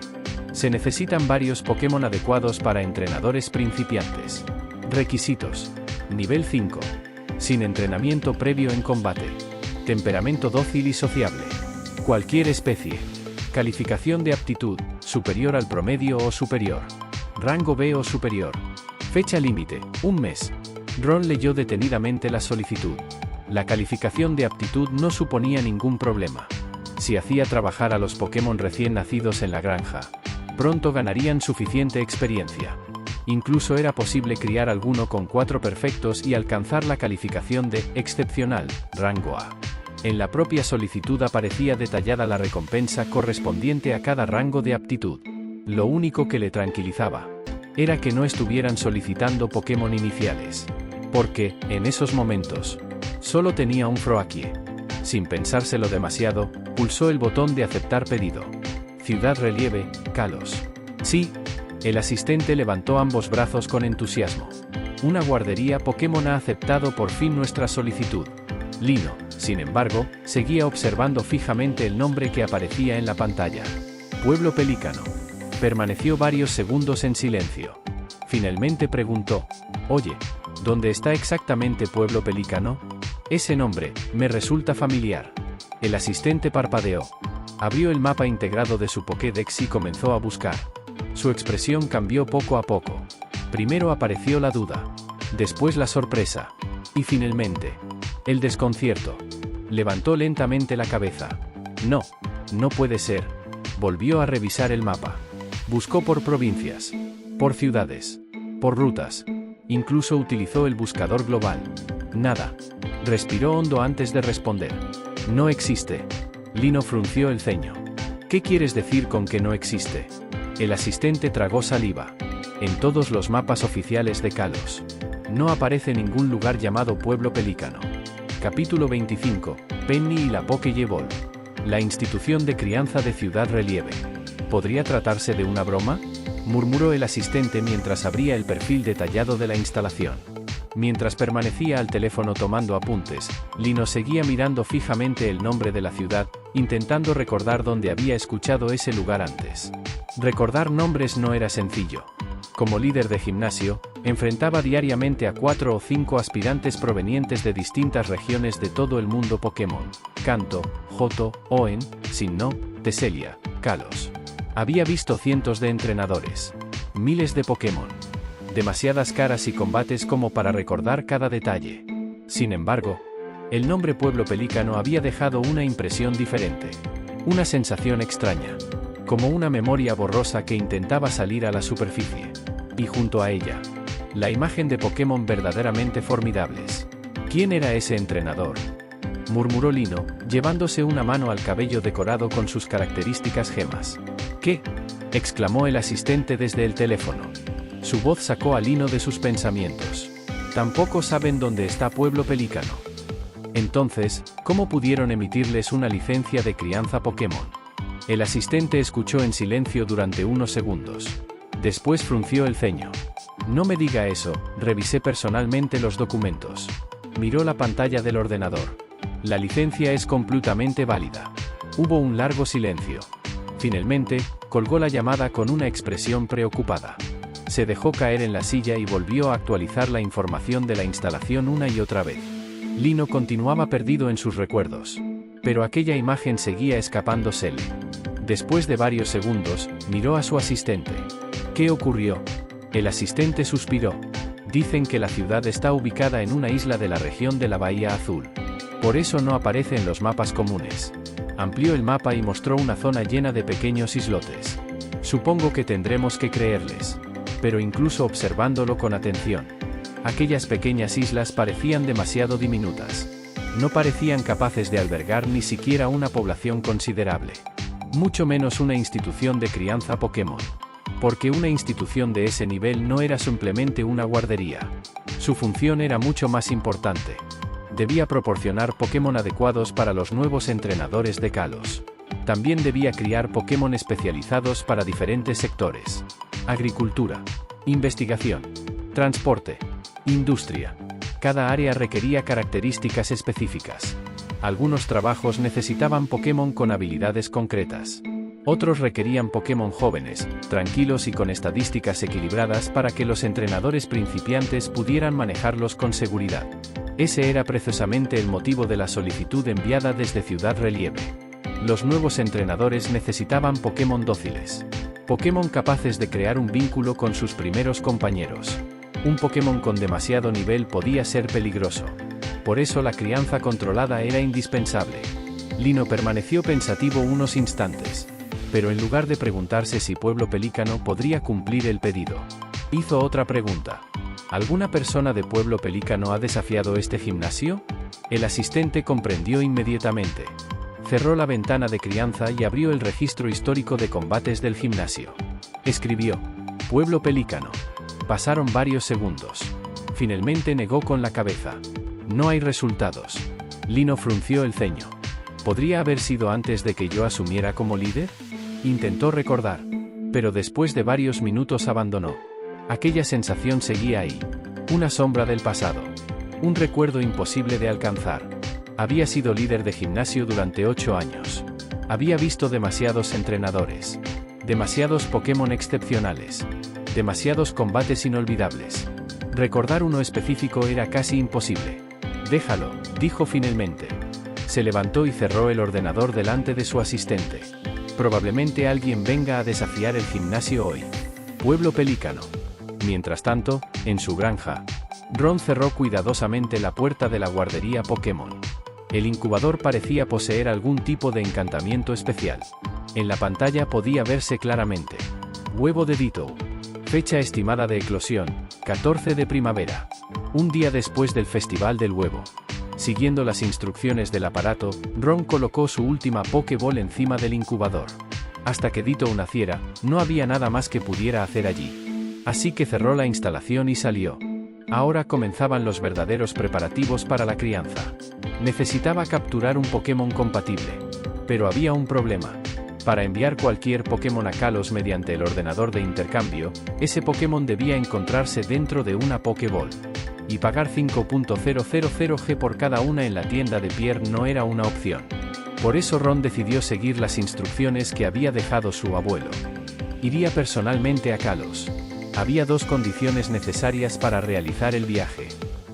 Se necesitan varios Pokémon adecuados para entrenadores principiantes. Requisitos. Nivel 5. Sin entrenamiento previo en combate. Temperamento dócil y sociable. Cualquier especie. Calificación de aptitud, superior al promedio o superior. Rango B o superior. Fecha límite, 1 mes. Ron leyó detenidamente la solicitud. La calificación de aptitud no suponía ningún problema. Si hacía trabajar a los Pokémon recién nacidos en la granja, pronto ganarían suficiente experiencia. Incluso era posible criar alguno con 4 perfectos y alcanzar la calificación de excepcional, rango A. En la propia solicitud aparecía detallada la recompensa correspondiente a cada rango de aptitud. Lo único que le tranquilizaba era que no estuvieran solicitando Pokémon iniciales. Porque, en esos momentos, solo tenía un Froakie. Sin pensárselo demasiado, pulsó el botón de aceptar pedido. Ciudad Relieve, Kalos. Sí. El asistente levantó ambos brazos con entusiasmo. Una guardería Pokémon ha aceptado por fin nuestra solicitud. Lino, sin embargo, seguía observando fijamente el nombre que aparecía en la pantalla. Pueblo Pelícano. Permaneció varios segundos en silencio. Finalmente preguntó: «Oye, ¿dónde está exactamente Pueblo Pelícano? Ese nombre me resulta familiar». El asistente parpadeó. Abrió el mapa integrado de su Pokédex y comenzó a buscar. Su expresión cambió poco a poco. Primero apareció la duda, después la sorpresa, y finalmente, el desconcierto. Levantó lentamente la cabeza. No puede ser. Volvió a revisar el mapa. Buscó por provincias, por ciudades, por rutas. Incluso utilizó el buscador global. Nada. Respiró hondo antes de responder. No existe. Lino frunció el ceño. ¿Qué quieres decir con que no existe? El asistente tragó saliva. En todos los mapas oficiales de Kalos no aparece ningún lugar llamado Pueblo Pelícano. Capítulo 25. Penny y la Pokéball. La institución de crianza de Ciudad Relieve. ¿Podría tratarse de una broma?, murmuró el asistente mientras abría el perfil detallado de la instalación. Mientras permanecía al teléfono tomando apuntes, Lino seguía mirando fijamente el nombre de la ciudad, intentando recordar dónde había escuchado ese lugar antes. Recordar nombres no era sencillo. Como líder de gimnasio, enfrentaba diariamente a 4 o 5 aspirantes provenientes de distintas regiones de todo el mundo Pokémon: Kanto, Johto, Hoenn, Sinnoh, Teselia, Kalos. Había visto cientos de entrenadores, miles de Pokémon, demasiadas caras y combates como para recordar cada detalle. Sin embargo, el nombre Pueblo Pelícano había dejado una impresión diferente. Una sensación extraña. Como una memoria borrosa que intentaba salir a la superficie. Y junto a ella, la imagen de Pokémon verdaderamente formidables. ¿Quién era ese entrenador?, murmuró Lino, llevándose una mano al cabello decorado con sus características gemas. ¿Qué?, exclamó el asistente desde el teléfono. Su voz sacó a Lino de sus pensamientos. Tampoco saben dónde está Pueblo Pelícano. Entonces, ¿cómo pudieron emitirles una licencia de crianza Pokémon? El asistente escuchó en silencio durante unos segundos. Después frunció el ceño. No me diga eso, revisé personalmente los documentos. Miró la pantalla del ordenador. La licencia es completamente válida. Hubo un largo silencio. Finalmente, colgó la llamada con una expresión preocupada. Se dejó caer en la silla y volvió a actualizar la información de la instalación una y otra vez. Lino continuaba perdido en sus recuerdos. Pero aquella imagen seguía escapándosele. Después de varios segundos, miró a su asistente. ¿Qué ocurrió? El asistente suspiró. Dicen que la ciudad está ubicada en una isla de la región de la Bahía Azul. Por eso no aparece en los mapas comunes. Amplió el mapa y mostró una zona llena de pequeños islotes. Supongo que tendremos que creerles. Pero incluso observándolo con atención, aquellas pequeñas islas parecían demasiado diminutas. No parecían capaces de albergar ni siquiera una población considerable. Mucho menos una institución de crianza Pokémon. Porque una institución de ese nivel no era simplemente una guardería. Su función era mucho más importante. Debía proporcionar Pokémon adecuados para los nuevos entrenadores de Kalos. También debía criar Pokémon especializados para diferentes sectores: agricultura, investigación, transporte, industria. Cada área requería características específicas. Algunos trabajos necesitaban Pokémon con habilidades concretas. Otros requerían Pokémon jóvenes, tranquilos y con estadísticas equilibradas para que los entrenadores principiantes pudieran manejarlos con seguridad. Ese era precisamente el motivo de la solicitud enviada desde Ciudad Relieve. Los nuevos entrenadores necesitaban Pokémon dóciles. Pokémon capaces de crear un vínculo con sus primeros compañeros. Un Pokémon con demasiado nivel podía ser peligroso. Por eso la crianza controlada era indispensable. Lino permaneció pensativo unos instantes. Pero en lugar de preguntarse si Pueblo Pelícano podría cumplir el pedido, Hizo otra pregunta. ¿Alguna persona de Pueblo Pelícano ha desafiado este gimnasio? El asistente comprendió inmediatamente. Cerró la ventana de crianza y abrió el registro histórico de combates del gimnasio. Escribió: Pueblo Pelícano. Pasaron varios segundos. Finalmente negó con la cabeza. No hay resultados. Lino frunció el ceño. ¿Podría haber sido antes de que yo asumiera como líder? Intentó recordar, pero después de varios minutos abandonó. Aquella sensación seguía ahí. Una sombra del pasado. Un recuerdo imposible de alcanzar. Había sido líder de gimnasio durante 8 años. Había visto demasiados entrenadores. Demasiados Pokémon excepcionales. Demasiados combates inolvidables. Recordar uno específico era casi imposible. Déjalo, dijo finalmente. Se levantó y cerró el ordenador delante de su asistente. Probablemente alguien venga a desafiar el gimnasio hoy. Pueblo Pelícano. Mientras tanto, en su granja, Ron cerró cuidadosamente la puerta de la guardería Pokémon. El incubador parecía poseer algún tipo de encantamiento especial. En la pantalla podía verse claramente. Huevo de Ditto. Fecha estimada de eclosión, 14 de primavera. Un día después del Festival del Huevo. Siguiendo las instrucciones del aparato, Ron colocó su última Pokéball encima del incubador. Hasta que Ditto naciera, no había nada más que pudiera hacer allí. Así que cerró la instalación y salió. Ahora comenzaban los verdaderos preparativos para la crianza. Necesitaba capturar un Pokémon compatible. Pero había un problema. Para enviar cualquier Pokémon a Kalos mediante el ordenador de intercambio, ese Pokémon debía encontrarse dentro de una Pokéball. Y pagar 5.000 G por cada una en la tienda de Pierre no era una opción. Por eso Ron decidió seguir las instrucciones que había dejado su abuelo. Iría personalmente a Kalos. Había 2 condiciones necesarias para realizar el viaje.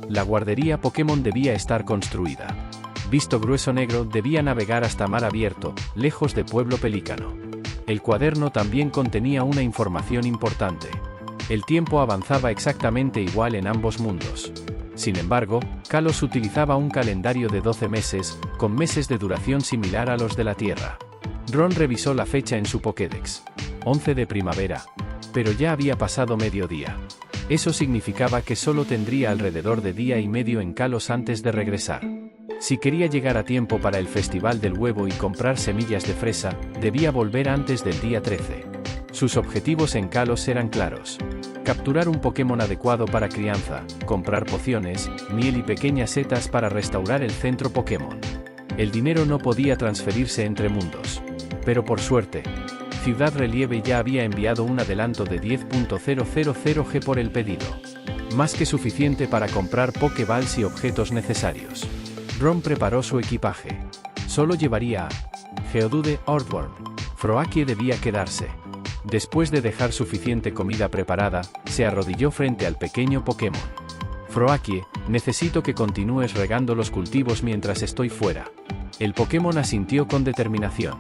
La guardería Pokémon debía estar construida. Visto Grueso Negro debía navegar hasta mar abierto, lejos de Pueblo Pelícano. El cuaderno también contenía una información importante. El tiempo avanzaba exactamente igual en ambos mundos. Sin embargo, Kalos utilizaba un calendario de 12 meses, con meses de duración similar a los de la Tierra. Ron revisó la fecha en su Pokédex. 11 de primavera. Pero ya había pasado mediodía. Eso significaba que solo tendría alrededor de día y medio en Kalos antes de regresar. Si quería llegar a tiempo para el Festival del Huevo y comprar semillas de fresa, debía volver antes del día 13. Sus objetivos en Kalos eran claros. Capturar un Pokémon adecuado para crianza, comprar pociones, miel y pequeñas setas para restaurar el centro Pokémon. El dinero no podía transferirse entre mundos. Pero por suerte, Ciudad Relieve ya había enviado un adelanto de 10.000 G por el pedido. Más que suficiente para comprar Pokéballs y objetos necesarios. Ron preparó su equipaje. Solo llevaría a Geodude, Earthworm. Froakie debía quedarse. Después de dejar suficiente comida preparada, se arrodilló frente al pequeño Pokémon. Froakie, necesito que continúes regando los cultivos mientras estoy fuera. El Pokémon asintió con determinación.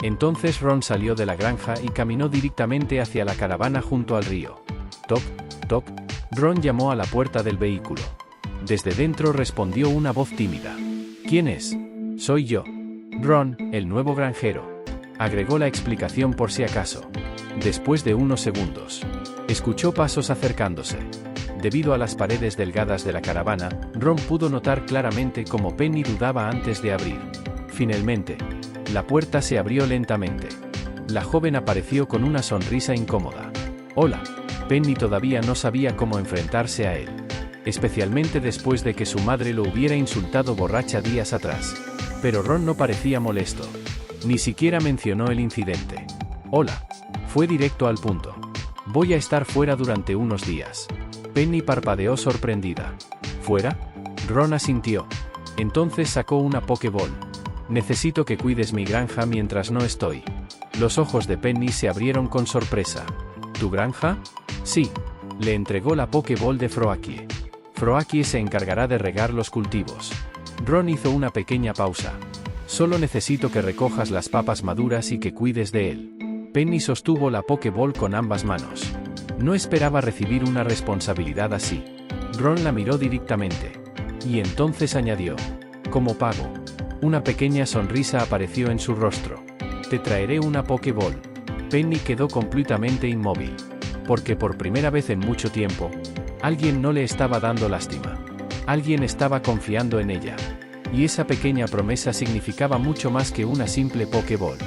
Entonces Ron salió de la granja y caminó directamente hacia la caravana junto al río. Toc, toc. Ron llamó a la puerta del vehículo. Desde dentro respondió una voz tímida. ¿Quién es? Soy yo. Ron, el nuevo granjero. Agregó la explicación por si acaso. Después de unos segundos, escuchó pasos acercándose. Debido a las paredes delgadas de la caravana, Ron pudo notar claramente cómo Penny dudaba antes de abrir. Finalmente, la puerta se abrió lentamente. La joven apareció con una sonrisa incómoda. Hola. Penny todavía no sabía cómo enfrentarse a él. Especialmente después de que su madre lo hubiera insultado borracha días atrás. Pero Ron no parecía molesto. Ni siquiera mencionó el incidente. Hola. Fue directo al punto. Voy a estar fuera durante unos días. Penny parpadeó sorprendida. ¿Fuera? Ron asintió. Entonces sacó una Pokéball. Necesito que cuides mi granja mientras no estoy. Los ojos de Penny se abrieron con sorpresa. ¿Tu granja? Sí. Le entregó la Pokéball de Froakie. Froakie se encargará de regar los cultivos. Ron hizo una pequeña pausa. Solo necesito que recojas las papas maduras y que cuides de él. Penny sostuvo la Pokéball con ambas manos. No esperaba recibir una responsabilidad así. Ron la miró directamente. Y entonces añadió. Como pago. Una pequeña sonrisa apareció en su rostro. Te traeré una Pokéball. Penny quedó completamente inmóvil. porque por primera vez en mucho tiempo, alguien no le estaba dando lástima. Alguien estaba confiando en ella. Y esa pequeña promesa significaba mucho más que una simple Pokéball.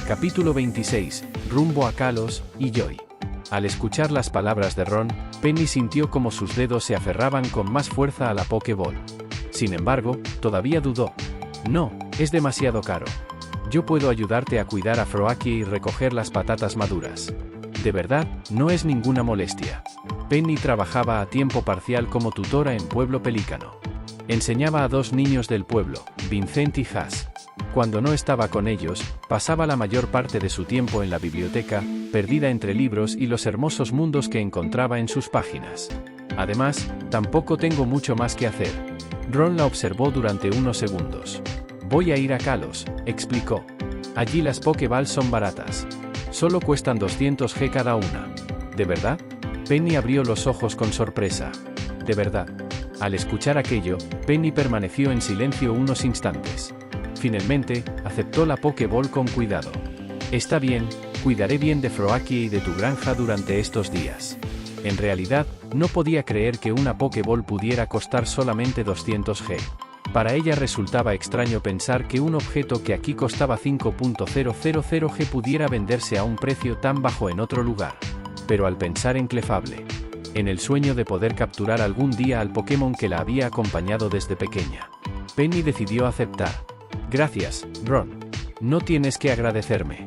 Capítulo 26, rumbo a Kalos y Joy. Al escuchar las palabras de Ron, Penny sintió como sus dedos se aferraban con más fuerza a la Pokéball. Sin embargo, todavía dudó. No, es demasiado caro. Yo puedo ayudarte a cuidar a Froakie y recoger las patatas maduras. De verdad, no es ninguna molestia. Penny trabajaba a tiempo parcial como tutora en Pueblo Pelícano. Enseñaba a 2 niños del pueblo, Vincent y Haas. Cuando no estaba con ellos, pasaba la mayor parte de su tiempo en la biblioteca, perdida entre libros y los hermosos mundos que encontraba en sus páginas. Además, tampoco tengo mucho más que hacer. Ron la observó durante unos segundos. Voy a ir a Kalos, explicó. Allí las Pokéballs son baratas. Solo cuestan 200 G cada una. ¿De verdad? Penny abrió los ojos con sorpresa. De verdad. Al escuchar aquello, Penny permaneció en silencio unos instantes. Finalmente, aceptó la Pokéball con cuidado. Está bien, cuidaré bien de Froakie y de tu granja durante estos días. En realidad, no podía creer que una Pokéball pudiera costar solamente 200 G. Para ella resultaba extraño pensar que un objeto que aquí costaba 5.000 G pudiera venderse a un precio tan bajo en otro lugar. Pero al pensar en Clefable, en el sueño de poder capturar algún día al Pokémon que la había acompañado desde pequeña, Penny decidió aceptar. Gracias, Ron. No tienes que agradecerme.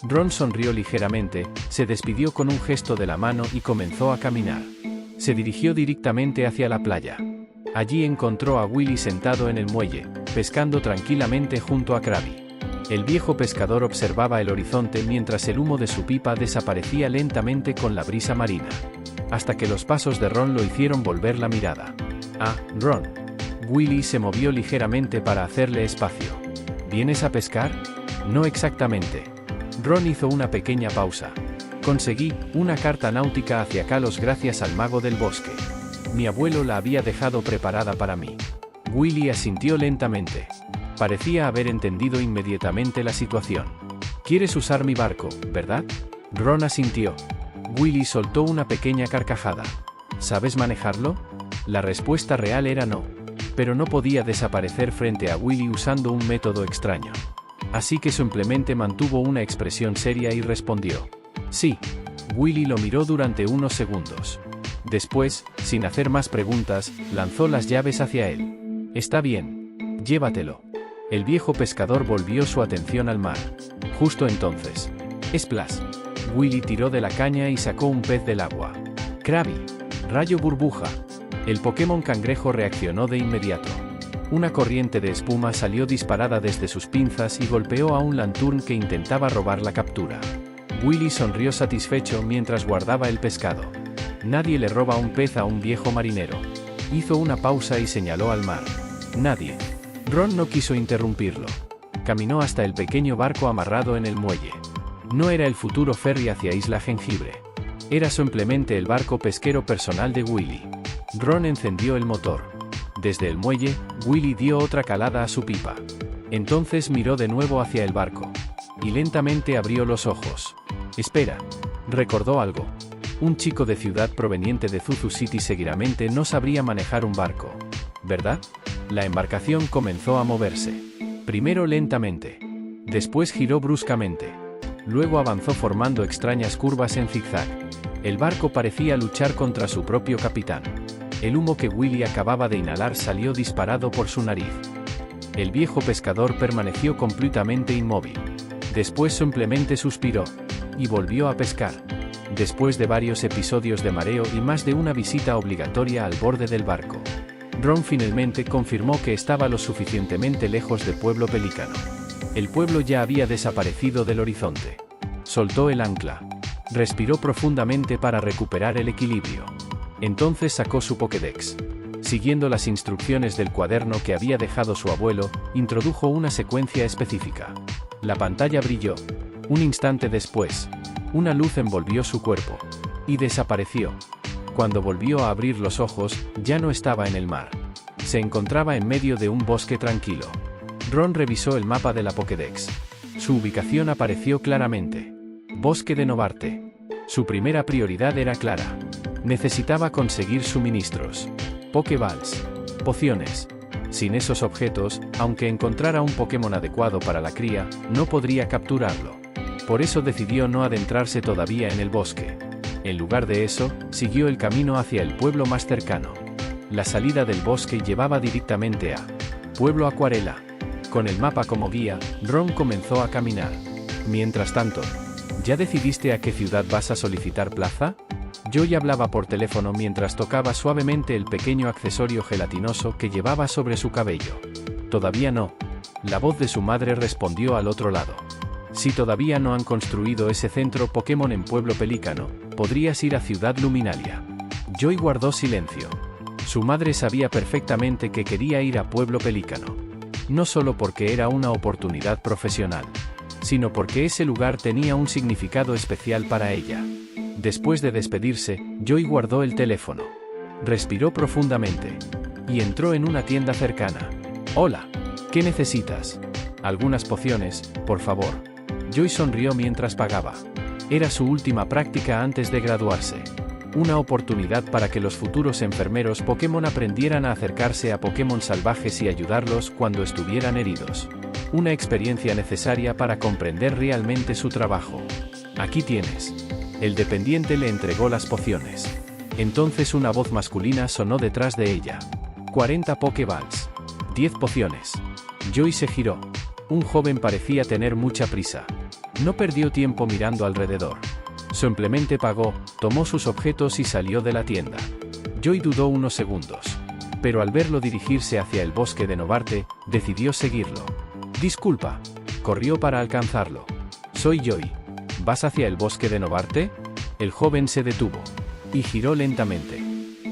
Ron sonrió ligeramente, se despidió con un gesto de la mano y comenzó a caminar. Se dirigió directamente hacia la playa. Allí encontró a Willy sentado en el muelle, pescando tranquilamente junto a Krabby. El viejo pescador observaba el horizonte mientras el humo de su pipa desaparecía lentamente con la brisa marina. Hasta que los pasos de Ron lo hicieron volver la mirada. Ah, Ron. Willy se movió ligeramente para hacerle espacio. ¿Vienes a pescar? No exactamente. Ron hizo una pequeña pausa. Conseguí una carta náutica hacia Kalos gracias al mago del bosque. Mi abuelo la había dejado preparada para mí. Willy asintió lentamente. Parecía haber entendido inmediatamente la situación. ¿Quieres usar mi barco, verdad? Ron asintió. Willy soltó una pequeña carcajada. ¿Sabes manejarlo? La respuesta real era no. Pero no podía desaparecer frente a Willy usando un método extraño. Así que simplemente mantuvo una expresión seria y respondió. Sí. Willy lo miró durante unos segundos. Después, sin hacer más preguntas, lanzó las llaves hacia él. Está bien. Llévatelo. El viejo pescador volvió su atención al mar. Justo entonces. Splash. Willy tiró de la caña y sacó un pez del agua. Krabby. Rayo burbuja. El Pokémon cangrejo reaccionó de inmediato. Una corriente de espuma salió disparada desde sus pinzas y golpeó a un Lanturn que intentaba robar la captura. Willy sonrió satisfecho mientras guardaba el pescado. Nadie le roba un pez a un viejo marinero. Hizo una pausa y señaló al mar. Nadie. Ron no quiso interrumpirlo. Caminó hasta el pequeño barco amarrado en el muelle. No era el futuro ferry hacia Isla Jengibre. Era simplemente el barco pesquero personal de Willy. Ron encendió el motor. Desde el muelle, Willy dio otra calada a su pipa. Entonces miró de nuevo hacia el barco. Y lentamente abrió los ojos. Espera. Recordó algo. Un chico de ciudad proveniente de Zuzu City seguramente no sabría manejar un barco. ¿Verdad? La embarcación comenzó a moverse. Primero lentamente. Después giró bruscamente. Luego avanzó formando extrañas curvas en zigzag. El barco parecía luchar contra su propio capitán. El humo que Willy acababa de inhalar salió disparado por su nariz. El viejo pescador permaneció completamente inmóvil. Después simplemente suspiró. Y volvió a pescar. Después de varios episodios de mareo y más de una visita obligatoria al borde del barco, Ron finalmente confirmó que estaba lo suficientemente lejos de Pueblo Pelícano. El pueblo ya había desaparecido del horizonte. Soltó el ancla. Respiró profundamente para recuperar el equilibrio. Entonces sacó su Pokédex. Siguiendo las instrucciones del cuaderno que había dejado su abuelo, introdujo una secuencia específica. La pantalla brilló. Un instante después, una luz envolvió su cuerpo. Y desapareció. Cuando volvió a abrir los ojos, ya no estaba en el mar. Se encontraba en medio de un bosque tranquilo. Ron revisó el mapa de la Pokédex. Su ubicación apareció claramente. Bosque de Novarte. Su primera prioridad era clara. Necesitaba conseguir suministros. Pokéballs. Pociones. Sin esos objetos, aunque encontrara un Pokémon adecuado para la cría, no podría capturarlo. Por eso decidió no adentrarse todavía en el bosque. En lugar de eso, siguió el camino hacia el pueblo más cercano. La salida del bosque llevaba directamente a Pueblo Acuarela. Con el mapa como guía, Ron comenzó a caminar. Mientras tanto, ¿ya decidiste a qué ciudad vas a solicitar plaza? Joy hablaba por teléfono mientras tocaba suavemente el pequeño accesorio gelatinoso que llevaba sobre su cabello. Todavía no. La voz de su madre respondió al otro lado. Si todavía no han construido ese centro Pokémon en Pueblo Pelícano, podrías ir a Ciudad Luminalia. Joy guardó silencio. Su madre sabía perfectamente que quería ir a Pueblo Pelícano. No solo porque era una oportunidad profesional, sino porque ese lugar tenía un significado especial para ella. Después de despedirse, Joy guardó el teléfono. Respiró profundamente. Y entró en una tienda cercana. Hola. ¿Qué necesitas? Algunas pociones, por favor. Joy sonrió mientras pagaba. Era su última práctica antes de graduarse. Una oportunidad para que los futuros enfermeros Pokémon aprendieran a acercarse a Pokémon salvajes y ayudarlos cuando estuvieran heridos. Una experiencia necesaria para comprender realmente su trabajo. Aquí tienes. El dependiente le entregó las pociones. Entonces una voz masculina sonó detrás de ella. 40 Pokéballs. 10 pociones. Joy se giró. Un joven parecía tener mucha prisa. No perdió tiempo mirando alrededor. Simplemente pagó, tomó sus objetos y salió de la tienda. Joy dudó unos segundos. Pero al verlo dirigirse hacia el bosque de Novarte, decidió seguirlo. Disculpa. Corrió para alcanzarlo. Soy Joy. ¿Vas hacia el bosque de Novarte? El joven se detuvo. Y giró lentamente.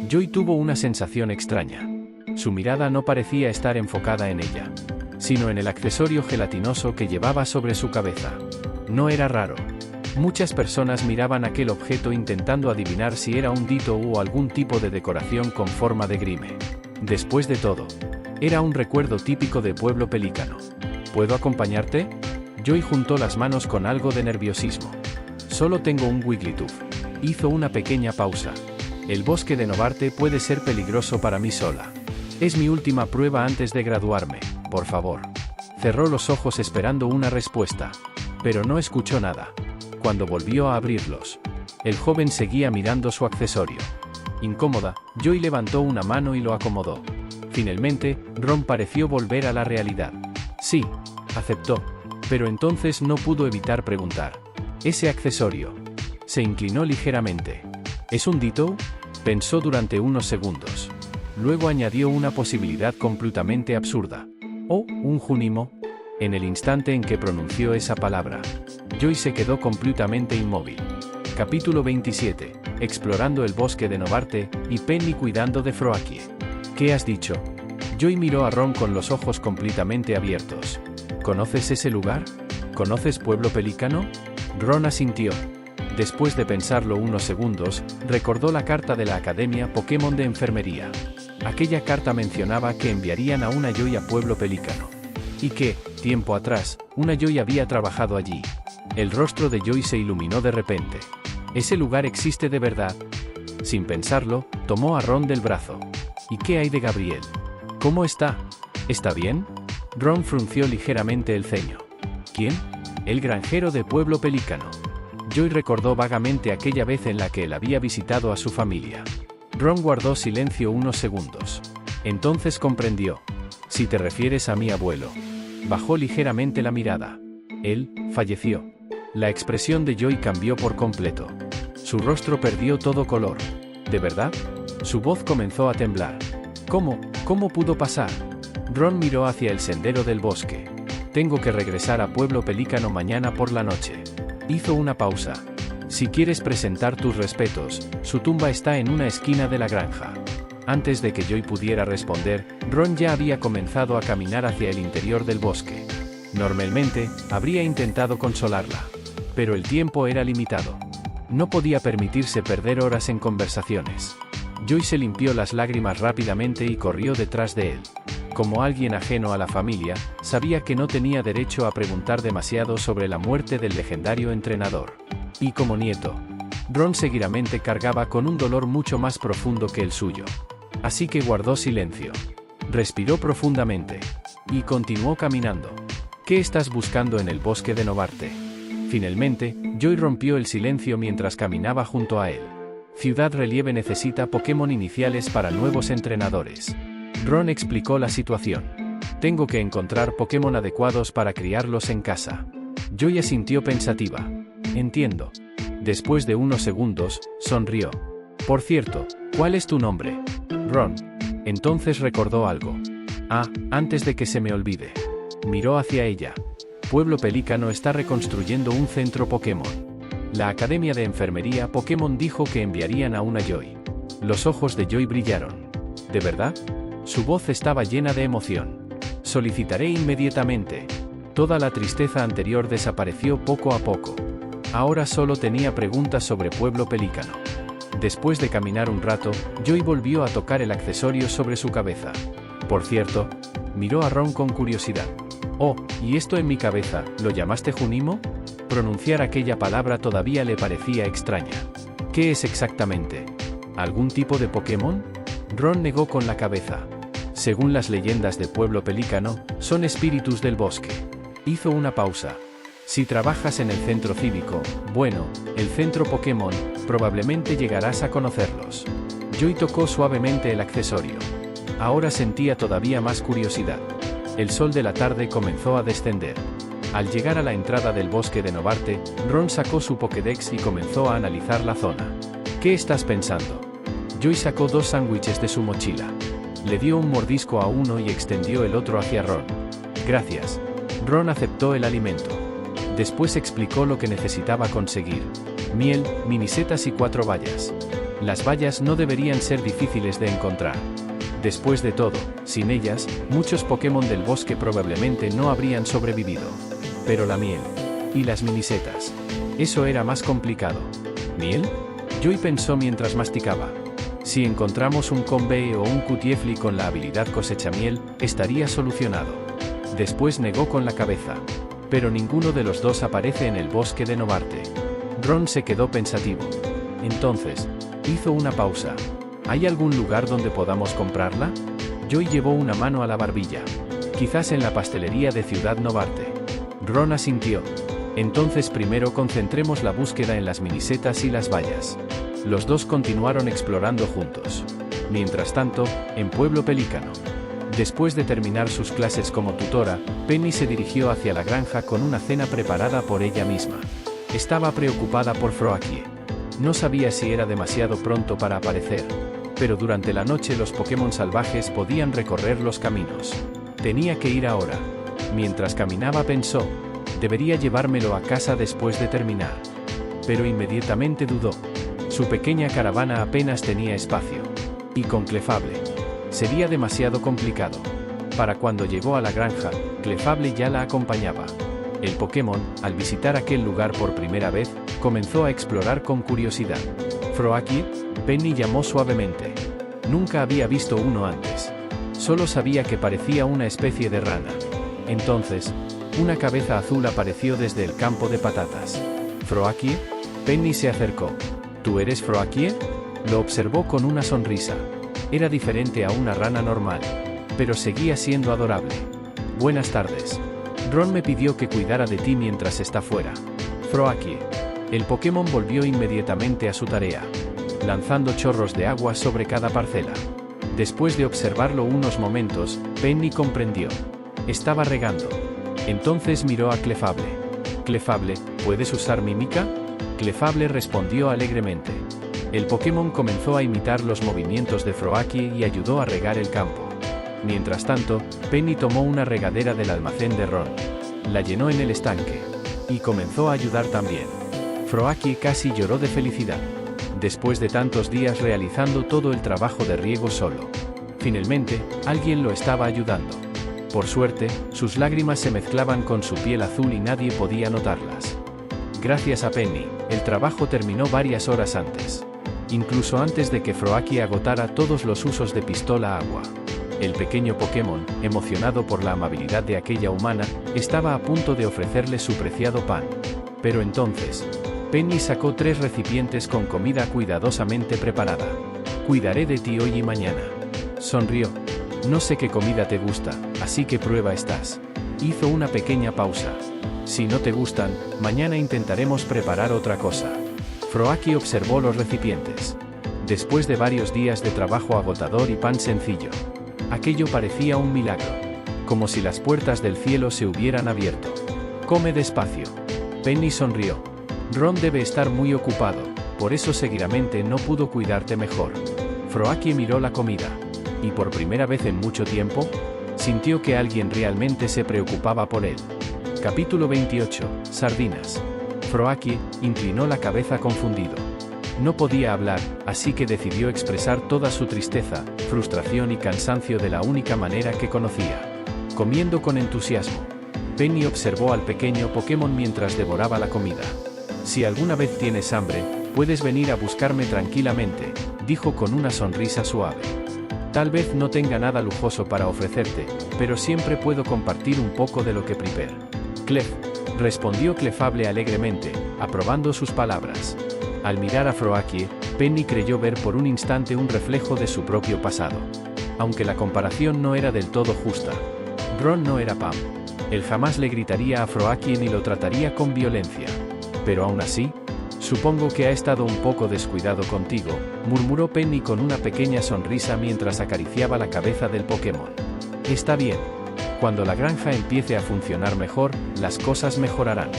Joy tuvo una sensación extraña. Su mirada no parecía estar enfocada en ella, sino en el accesorio gelatinoso que llevaba sobre su cabeza. No era raro. Muchas personas miraban aquel objeto intentando adivinar si era un Ditto o algún tipo de decoración con forma de grime. Después de todo, era un recuerdo típico de Pueblo Pelícano. ¿Puedo acompañarte? Joy juntó las manos con algo de nerviosismo. Solo tengo un Wigglytuff. Hizo una pequeña pausa. El bosque de Novarte puede ser peligroso para mí sola. Es mi última prueba antes de graduarme, por favor. Cerró los ojos esperando una respuesta, pero no escuchó nada. Cuando volvió a abrirlos, el joven seguía mirando su accesorio. Incómoda, Joy levantó una mano y lo acomodó. Finalmente, Ron pareció volver a la realidad. Sí, aceptó, pero entonces no pudo evitar preguntar. Ese accesorio. Se inclinó ligeramente. ¿Es un Ditto? Pensó durante unos segundos. Luego añadió una posibilidad completamente absurda. ¿O un Junimo? En el instante en que pronunció esa palabra, Joy se quedó completamente inmóvil. Capítulo 27. Explorando el bosque de Novarte, y Penny cuidando de Froakie. ¿Qué has dicho? Joy miró a Ron con los ojos completamente abiertos. ¿Conoces ese lugar? ¿Conoces Pueblo Pelícano? Ron asintió. Después de pensarlo unos segundos, recordó la carta de la Academia Pokémon de Enfermería. Aquella carta mencionaba que enviarían a una Joy a Pueblo Pelícano. Y que, tiempo atrás, una Joy había trabajado allí. El rostro de Joy se iluminó de repente. ¿Ese lugar existe de verdad? Sin pensarlo, tomó a Ron del brazo. ¿Y qué hay de Gabriel? ¿Cómo está? ¿Está bien? Ron frunció ligeramente el ceño. ¿Quién? El granjero de Pueblo Pelícano. Joy recordó vagamente aquella vez en la que él había visitado a su familia. Ron guardó silencio unos segundos. Entonces comprendió. Si te refieres a mi abuelo. Bajó ligeramente la mirada. Él falleció. La expresión de Joy cambió por completo. Su rostro perdió todo color. ¿De verdad? Su voz comenzó a temblar. ¿Cómo pudo pasar? Ron miró hacia el sendero del bosque. Tengo que regresar a Pueblo Pelícano mañana por la noche. Hizo una pausa. Si quieres presentar tus respetos, su tumba está en una esquina de la granja. Antes de que Joy pudiera responder, Ron ya había comenzado a caminar hacia el interior del bosque. Normalmente, habría intentado consolarla. Pero el tiempo era limitado. No podía permitirse perder horas en conversaciones. Joy se limpió las lágrimas rápidamente y corrió detrás de él. Como alguien ajeno a la familia, sabía que no tenía derecho a preguntar demasiado sobre la muerte del legendario entrenador. Y como nieto, Ron seguidamente cargaba con un dolor mucho más profundo que el suyo. Así que guardó silencio. Respiró profundamente. Y continuó caminando. ¿Qué estás buscando en el bosque de Novarte? Finalmente, Joy rompió el silencio mientras caminaba junto a él. Ciudad Relieve necesita Pokémon iniciales para nuevos entrenadores. Ron explicó la situación. Tengo que encontrar Pokémon adecuados para criarlos en casa. Joy asintió pensativa. Entiendo. Después de unos segundos, sonrió. Por cierto, ¿cuál es tu nombre? Ron. Entonces recordó algo. Antes de que se me olvide. Miró hacia ella. Pueblo Pelícano está reconstruyendo un centro Pokémon. La Academia de Enfermería Pokémon dijo que enviarían a una Joy. Los ojos de Joy brillaron. ¿De verdad? Su voz estaba llena de emoción. Solicitaré inmediatamente. Toda la tristeza anterior desapareció poco a poco. Ahora solo tenía preguntas sobre Pueblo Pelícano. Después de caminar un rato, Joy volvió a tocar el accesorio sobre su cabeza. Por cierto, miró a Ron con curiosidad. Oh, ¿y esto en mi cabeza, lo llamaste Junimo? Pronunciar aquella palabra todavía le parecía extraña. ¿Qué es exactamente? ¿Algún tipo de Pokémon? Ron negó con la cabeza. Según las leyendas de Pueblo Pelícano, son espíritus del bosque. Hizo una pausa. Si trabajas en el centro cívico, bueno, el centro Pokémon, probablemente llegarás a conocerlos. Joy tocó suavemente el accesorio. Ahora sentía todavía más curiosidad. El sol de la tarde comenzó a descender. Al llegar a la entrada del bosque de Novarte, Ron sacó su Pokédex y comenzó a analizar la zona. ¿Qué estás pensando? Joy sacó 2 sándwiches de su mochila. Le dio un mordisco a uno y extendió el otro hacia Ron. Gracias. Ron aceptó el alimento. Después explicó lo que necesitaba conseguir. Miel, minisetas y 4 bayas. Las bayas no deberían ser difíciles de encontrar. Después de todo, sin ellas, muchos Pokémon del bosque probablemente no habrían sobrevivido. Pero la miel. Y las minisetas. Eso era más complicado. ¿Miel? Joy pensó mientras masticaba. Si encontramos un Combee o un Cutiefly con la habilidad cosecha miel, estaría solucionado. Después negó con la cabeza. Pero ninguno de los dos aparece en el bosque de Novarte. Ron se quedó pensativo. Entonces, hizo una pausa. ¿Hay algún lugar donde podamos comprarla? Joy llevó una mano a la barbilla. Quizás en la pastelería de Ciudad Novarte. Ron asintió. Entonces primero concentremos la búsqueda en las minisetas y las bayas. Los dos continuaron explorando juntos. Mientras tanto, en Pueblo Pelícano. Después de terminar sus clases como tutora, Penny se dirigió hacia la granja con una cena preparada por ella misma. Estaba preocupada por Froakie. No sabía si era demasiado pronto para aparecer. Pero durante la noche los Pokémon salvajes podían recorrer los caminos. Tenía que ir ahora. Mientras caminaba pensó, debería llevármelo a casa después de terminar. Pero inmediatamente dudó. Su pequeña caravana apenas tenía espacio. Y con Clefable. Sería demasiado complicado. Para cuando llegó a la granja, Clefable ya la acompañaba. El Pokémon, al visitar aquel lugar por primera vez, comenzó a explorar con curiosidad. Froakie, Penny llamó suavemente. Nunca había visto uno antes. Solo sabía que parecía una especie de rana. Entonces, una cabeza azul apareció desde el campo de patatas. ¿Froakie? Penny se acercó. ¿Tú eres Froakie? Lo observó con una sonrisa. Era diferente a una rana normal, pero seguía siendo adorable. Buenas tardes. Ron me pidió que cuidara de ti mientras está fuera. Froakie. El Pokémon volvió inmediatamente a su tarea, lanzando chorros de agua sobre cada parcela. Después de observarlo unos momentos, Penny comprendió. Estaba regando. Entonces miró a Clefable. Clefable, ¿puedes usar mímica? Clefable respondió alegremente. El Pokémon comenzó a imitar los movimientos de Froakie y ayudó a regar el campo. Mientras tanto, Penny tomó una regadera del almacén de Ron. La llenó en el estanque. Y comenzó a ayudar también. Froakie casi lloró de felicidad. Después de tantos días realizando todo el trabajo de riego solo. Finalmente, alguien lo estaba ayudando. Por suerte, sus lágrimas se mezclaban con su piel azul y nadie podía notarlas. Gracias a Penny, el trabajo terminó varias horas antes. Incluso antes de que Froakie agotara todos los usos de pistola agua. El pequeño Pokémon, emocionado por la amabilidad de aquella humana, estaba a punto de ofrecerle su preciado pan. Pero entonces, Penny sacó 3 recipientes con comida cuidadosamente preparada. Cuidaré de ti hoy y mañana. Sonrió. No sé qué comida te gusta, así que prueba estas. Hizo una pequeña pausa. Si no te gustan, mañana intentaremos preparar otra cosa. Froaki observó los recipientes. Después de varios días de trabajo agotador y pan sencillo, aquello parecía un milagro. Como si las puertas del cielo se hubieran abierto. Come despacio. Penny sonrió. Ron debe estar muy ocupado, por eso seguramente no pudo cuidarte mejor. Froaki miró la comida. Y por primera vez en mucho tiempo, sintió que alguien realmente se preocupaba por él. Capítulo 28. Sardinas. Froaki inclinó la cabeza confundido. No podía hablar, así que decidió expresar toda su tristeza, frustración y cansancio de la única manera que conocía. Comiendo con entusiasmo. Penny observó al pequeño Pokémon mientras devoraba la comida. Si alguna vez tienes hambre, puedes venir a buscarme tranquilamente, dijo con una sonrisa suave. Tal vez no tenga nada lujoso para ofrecerte, pero siempre puedo compartir un poco de lo que preparo. Clef, respondió Clefable alegremente, aprobando sus palabras. Al mirar a Froaki, Penny creyó ver por un instante un reflejo de su propio pasado. Aunque la comparación no era del todo justa. Ron no era Pam. Él jamás le gritaría a Froaki ni lo trataría con violencia. Pero aún así, supongo que ha estado un poco descuidado contigo, murmuró Penny con una pequeña sonrisa mientras acariciaba la cabeza del Pokémon. Está bien. Cuando la granja empiece a funcionar mejor, las cosas mejorarán.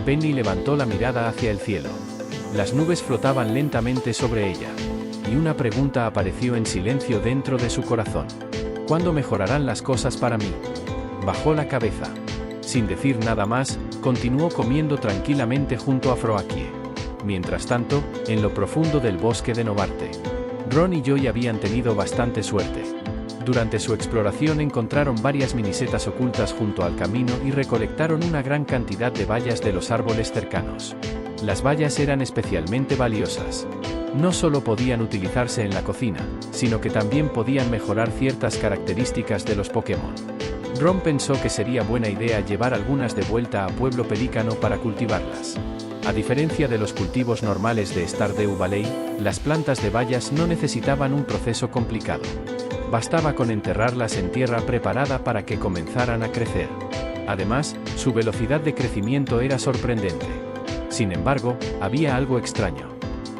Penny levantó la mirada hacia el cielo. Las nubes flotaban lentamente sobre ella. Y una pregunta apareció en silencio dentro de su corazón. ¿Cuándo mejorarán las cosas para mí? Bajó la cabeza. Sin decir nada más, continuó comiendo tranquilamente junto a Froaki. Mientras tanto, en lo profundo del bosque de Novarte, Ron y Joy habían tenido bastante suerte. Durante su exploración encontraron varias minisetas ocultas junto al camino y recolectaron una gran cantidad de bayas de los árboles cercanos. Las bayas eran especialmente valiosas. No solo podían utilizarse en la cocina, sino que también podían mejorar ciertas características de los Pokémon. Ron pensó que sería buena idea llevar algunas de vuelta a Pueblo Pelícano para cultivarlas. A diferencia de los cultivos normales de Stardew Valley, las plantas de bayas no necesitaban un proceso complicado. Bastaba con enterrarlas en tierra preparada para que comenzaran a crecer. Además, su velocidad de crecimiento era sorprendente. Sin embargo, había algo extraño.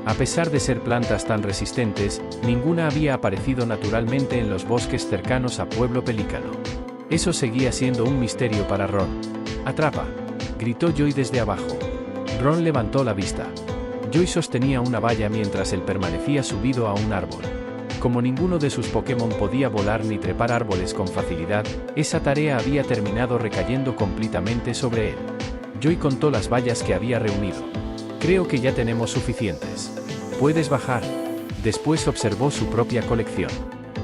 A pesar de ser plantas tan resistentes, ninguna había aparecido naturalmente en los bosques cercanos a Pueblo Pelícano. Eso seguía siendo un misterio para Ron. ¡Atrapa!, gritó Joy desde abajo. Ron levantó la vista. Joy sostenía una valla mientras él permanecía subido a un árbol. Como ninguno de sus Pokémon podía volar ni trepar árboles con facilidad, esa tarea había terminado recayendo completamente sobre él. Joy contó las vallas que había reunido. Creo que ya tenemos suficientes. Puedes bajar. Después observó su propia colección.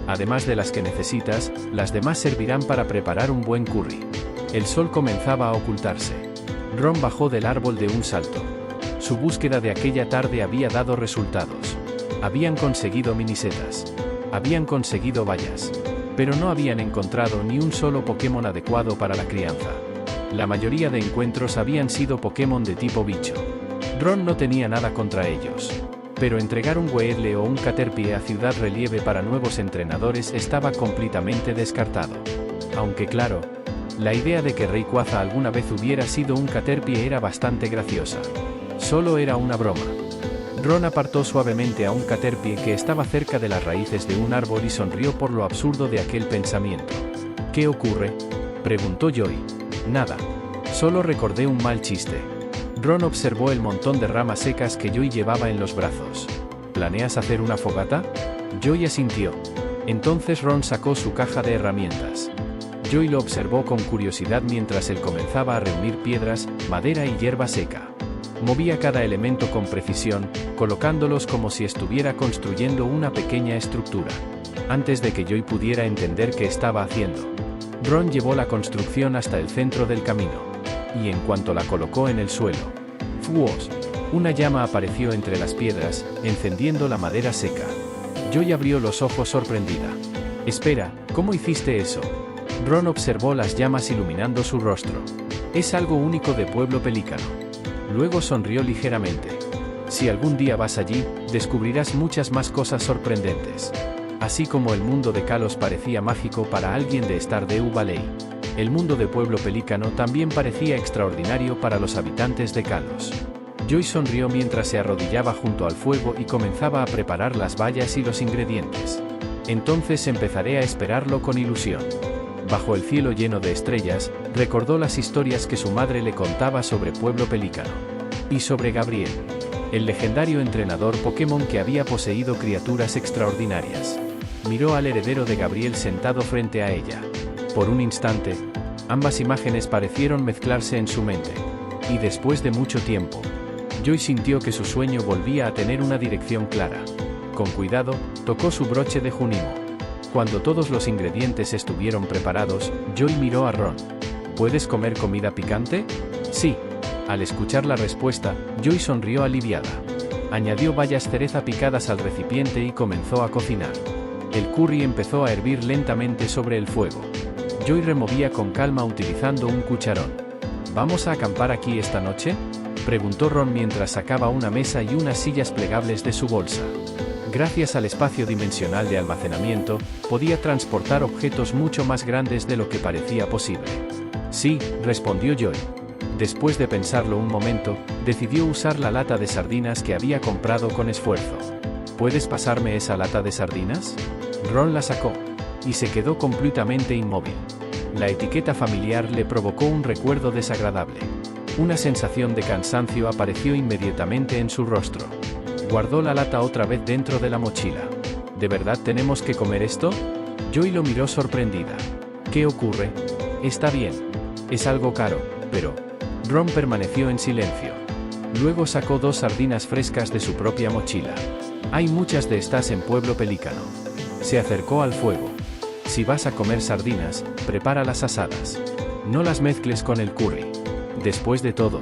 Además de las que necesitas, las demás servirán para preparar un buen curry. El sol comenzaba a ocultarse. Ron bajó del árbol de un salto. Su búsqueda de aquella tarde había dado resultados. Habían conseguido minisetas. Habían conseguido bayas. Pero no habían encontrado ni un solo Pokémon adecuado para la crianza. La mayoría de encuentros habían sido Pokémon de tipo bicho. Ron no tenía nada contra ellos. Pero entregar un Weedle o un Caterpie a Ciudad Relieve para nuevos entrenadores estaba completamente descartado. Aunque claro, la idea de que Rayquaza alguna vez hubiera sido un Caterpie era bastante graciosa. Solo era una broma. Ron apartó suavemente a un Caterpie que estaba cerca de las raíces de un árbol y sonrió por lo absurdo de aquel pensamiento. ¿Qué ocurre?, preguntó Joy. Nada. Solo recordé un mal chiste. Ron observó el montón de ramas secas que Joy llevaba en los brazos. ¿Planeas hacer una fogata? Joy asintió. Entonces Ron sacó su caja de herramientas. Joy lo observó con curiosidad mientras él comenzaba a reunir piedras, madera y hierba seca. Movía cada elemento con precisión, colocándolos como si estuviera construyendo una pequeña estructura. Antes de que Joy pudiera entender qué estaba haciendo, Ron llevó la construcción hasta el centro del camino. Y en cuanto la colocó en el suelo, ¡fuos!, una llama apareció entre las piedras, encendiendo la madera seca. Joy abrió los ojos sorprendida. Espera, ¿cómo hiciste eso? Ron observó las llamas iluminando su rostro. Es algo único de Pueblo Pelícano. Luego sonrió ligeramente. Si algún día vas allí, descubrirás muchas más cosas sorprendentes. Así como el mundo de Kalos parecía mágico para alguien de Stardew Valley, el mundo de Pueblo Pelícano también parecía extraordinario para los habitantes de Kalos. Joy sonrió mientras se arrodillaba junto al fuego y comenzaba a preparar las bayas y los ingredientes. Entonces empezaré a esperarlo con ilusión. Bajo el cielo lleno de estrellas, recordó las historias que su madre le contaba sobre Pueblo Pelícano. Y sobre Gabriel, el legendario entrenador Pokémon que había poseído criaturas extraordinarias. Miró al heredero de Gabriel sentado frente a ella. Por un instante, ambas imágenes parecieron mezclarse en su mente. Y después de mucho tiempo, Joy sintió que su sueño volvía a tener una dirección clara. Con cuidado, tocó su broche de Junimo. Cuando todos los ingredientes estuvieron preparados, Joy miró a Ron. ¿Puedes comer comida picante? Sí. Al escuchar la respuesta, Joy sonrió aliviada. Añadió bayas cereza picadas al recipiente y comenzó a cocinar. El curry empezó a hervir lentamente sobre el fuego. Joy removía con calma utilizando un cucharón. ¿Vamos a acampar aquí esta noche?, preguntó Ron mientras sacaba una mesa y unas sillas plegables de su bolsa. Gracias al espacio dimensional de almacenamiento, podía transportar objetos mucho más grandes de lo que parecía posible. Sí, respondió Joy. Después de pensarlo un momento, decidió usar la lata de sardinas que había comprado con esfuerzo. ¿Puedes pasarme esa lata de sardinas? Ron la sacó, y se quedó completamente inmóvil. La etiqueta familiar le provocó un recuerdo desagradable. Una sensación de cansancio apareció inmediatamente en su rostro. Guardó la lata otra vez dentro de la mochila. ¿De verdad tenemos que comer esto? Joy lo miró sorprendida. ¿Qué ocurre? Está bien. Es algo caro, pero... Ron permaneció en silencio. Luego sacó 2 sardinas frescas de su propia mochila. Hay muchas de estas en Pueblo Pelícano. Se acercó al fuego. Si vas a comer sardinas, prepáralas asadas. No las mezcles con el curry. Después de todo,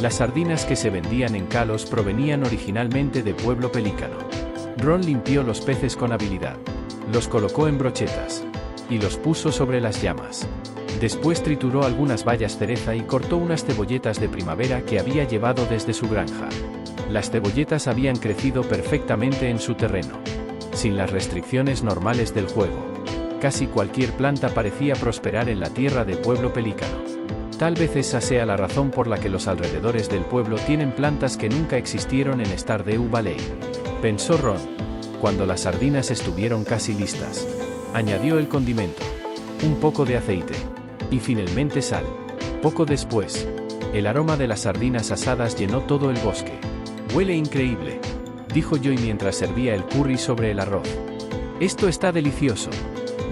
las sardinas que se vendían en Kalos provenían originalmente de Pueblo Pelícano. Ron limpió los peces con habilidad. Los colocó en brochetas. Y los puso sobre las llamas. Después trituró algunas bayas cereza y cortó unas cebolletas de primavera que había llevado desde su granja. Las cebolletas habían crecido perfectamente en su terreno. Sin las restricciones normales del juego, casi cualquier planta parecía prosperar en la tierra de Pueblo Pelícano. Tal vez esa sea la razón por la que los alrededores del pueblo tienen plantas que nunca existieron en Stardew Valley, pensó Ron. Cuando las sardinas estuvieron casi listas, añadió el condimento, un poco de aceite, y finalmente sal. Poco después, el aroma de las sardinas asadas llenó todo el bosque. Huele increíble, dijo Joy mientras servía el curry sobre el arroz. Esto está delicioso.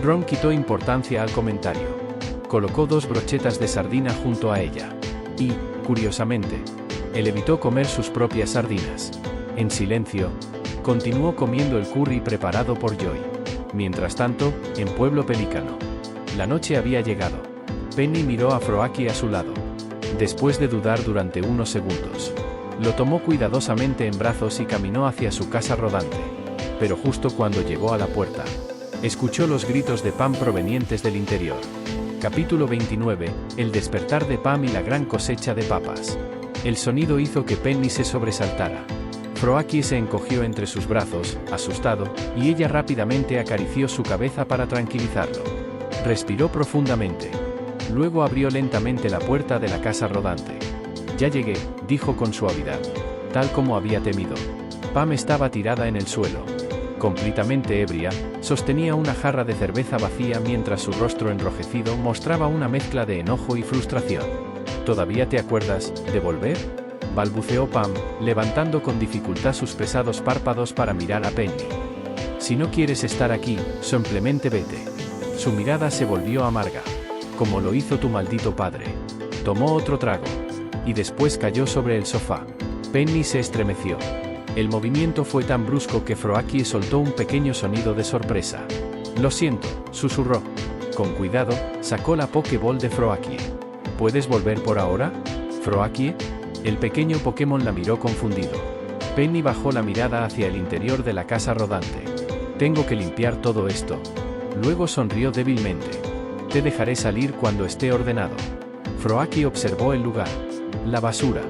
Ron quitó importancia al comentario. Colocó 2 brochetas de sardina junto a ella. Y, curiosamente, él evitó comer sus propias sardinas. En silencio, continuó comiendo el curry preparado por Joy. Mientras tanto, en Pueblo Pelícano, la noche había llegado. Penny miró a Froakie a su lado. Después de dudar durante unos segundos, lo tomó cuidadosamente en brazos y caminó hacia su casa rodante. Pero justo cuando llegó a la puerta, escuchó los gritos de Pam provenientes del interior. Capítulo 29, el despertar de Pam y la gran cosecha de papas. El sonido hizo que Penny se sobresaltara. Froakie se encogió entre sus brazos, asustado, y ella rápidamente acarició su cabeza para tranquilizarlo. Respiró profundamente. Luego abrió lentamente la puerta de la casa rodante. Ya llegué, dijo con suavidad. Tal como había temido. Pam estaba tirada en el suelo. Completamente ebria, sostenía una jarra de cerveza vacía mientras su rostro enrojecido mostraba una mezcla de enojo y frustración. ¿Todavía te acuerdas de volver?, balbuceó Pam, levantando con dificultad sus pesados párpados para mirar a Penny. Si no quieres estar aquí, simplemente vete. Su mirada se volvió amarga. Como lo hizo tu maldito padre. Tomó otro trago. Y después cayó sobre el sofá. Penny se estremeció. El movimiento fue tan brusco que Froakie soltó un pequeño sonido de sorpresa. Lo siento, susurró. Con cuidado, sacó la Pokéball de Froakie. ¿Puedes volver por ahora, Froakie? El pequeño Pokémon la miró confundido. Penny bajó la mirada hacia el interior de la casa rodante. Tengo que limpiar todo esto. Luego sonrió débilmente. Te dejaré salir cuando esté ordenado. Froakie observó el lugar. La basura.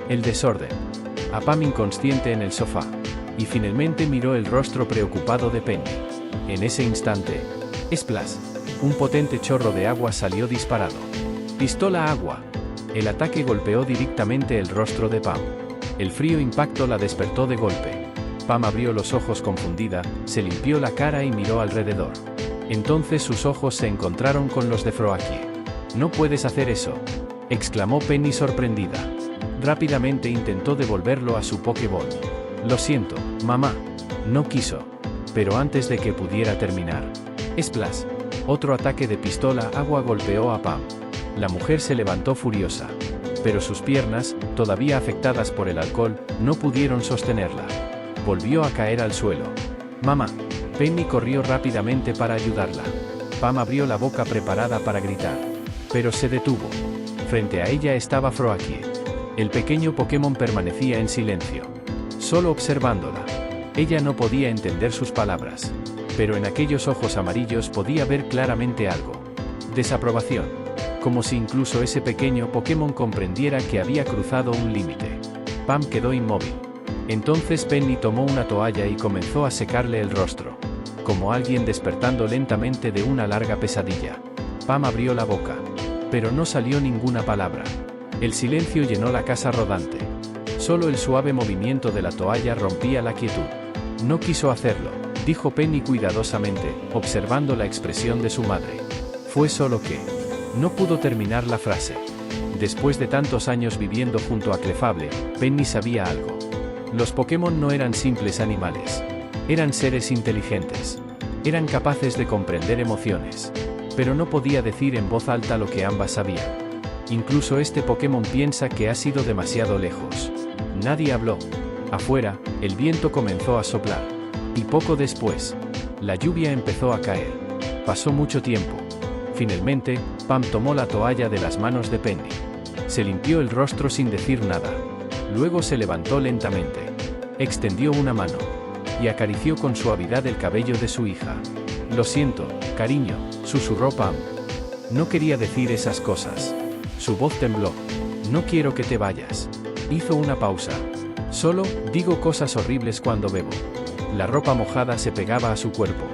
El desorden. a Pam inconsciente en el sofá, y finalmente miró el rostro preocupado de Penny. En ese instante, ¡splash! Un potente chorro de agua salió disparado. ¡Pistola agua! El ataque golpeó directamente el rostro de Pam. El frío impacto la despertó de golpe. Pam abrió los ojos confundida, se limpió la cara y miró alrededor. Entonces sus ojos se encontraron con los de Froakie. «No puedes hacer eso», exclamó Penny sorprendida. Rápidamente intentó devolverlo a su Pokéball. «Lo siento, mamá». No quiso. Pero antes de que pudiera terminar, ¡splash! Otro ataque de pistola agua golpeó a Pam. La mujer se levantó furiosa. Pero sus piernas, todavía afectadas por el alcohol, no pudieron sostenerla. Volvió a caer al suelo. «Mamá». Penny corrió rápidamente para ayudarla. Pam abrió la boca preparada para gritar. Pero se detuvo. Frente a ella estaba Froakie. El pequeño Pokémon permanecía en silencio, solo observándola. Ella no podía entender sus palabras, pero en aquellos ojos amarillos podía ver claramente algo. Desaprobación. Como si incluso ese pequeño Pokémon comprendiera que había cruzado un límite. Pam quedó inmóvil. Entonces Penny tomó una toalla y comenzó a secarle el rostro, como alguien despertando lentamente de una larga pesadilla. Pam abrió la boca, pero no salió ninguna palabra. El silencio llenó la casa rodante. Solo el suave movimiento de la toalla rompía la quietud. «No quiso hacerlo», dijo Penny cuidadosamente, observando la expresión de su madre. Fue solo que no pudo terminar la frase. Después de tantos años viviendo junto a Clefable, Penny sabía algo. Los Pokémon no eran simples animales. Eran seres inteligentes. Eran capaces de comprender emociones. Pero no podía decir en voz alta lo que ambas sabían. Incluso este Pokémon piensa que ha sido demasiado lejos. Nadie habló. Afuera, el viento comenzó a soplar. Y poco después, la lluvia empezó a caer. Pasó mucho tiempo. Finalmente, Pam tomó la toalla de las manos de Penny. Se limpió el rostro sin decir nada. Luego se levantó lentamente. Extendió una mano. Y acarició con suavidad el cabello de su hija. «Lo siento, cariño», susurró Pam. No quería decir esas cosas. Su voz tembló. «No quiero que te vayas». Hizo una pausa. «Solo, digo cosas horribles cuando bebo». La ropa mojada se pegaba a su cuerpo.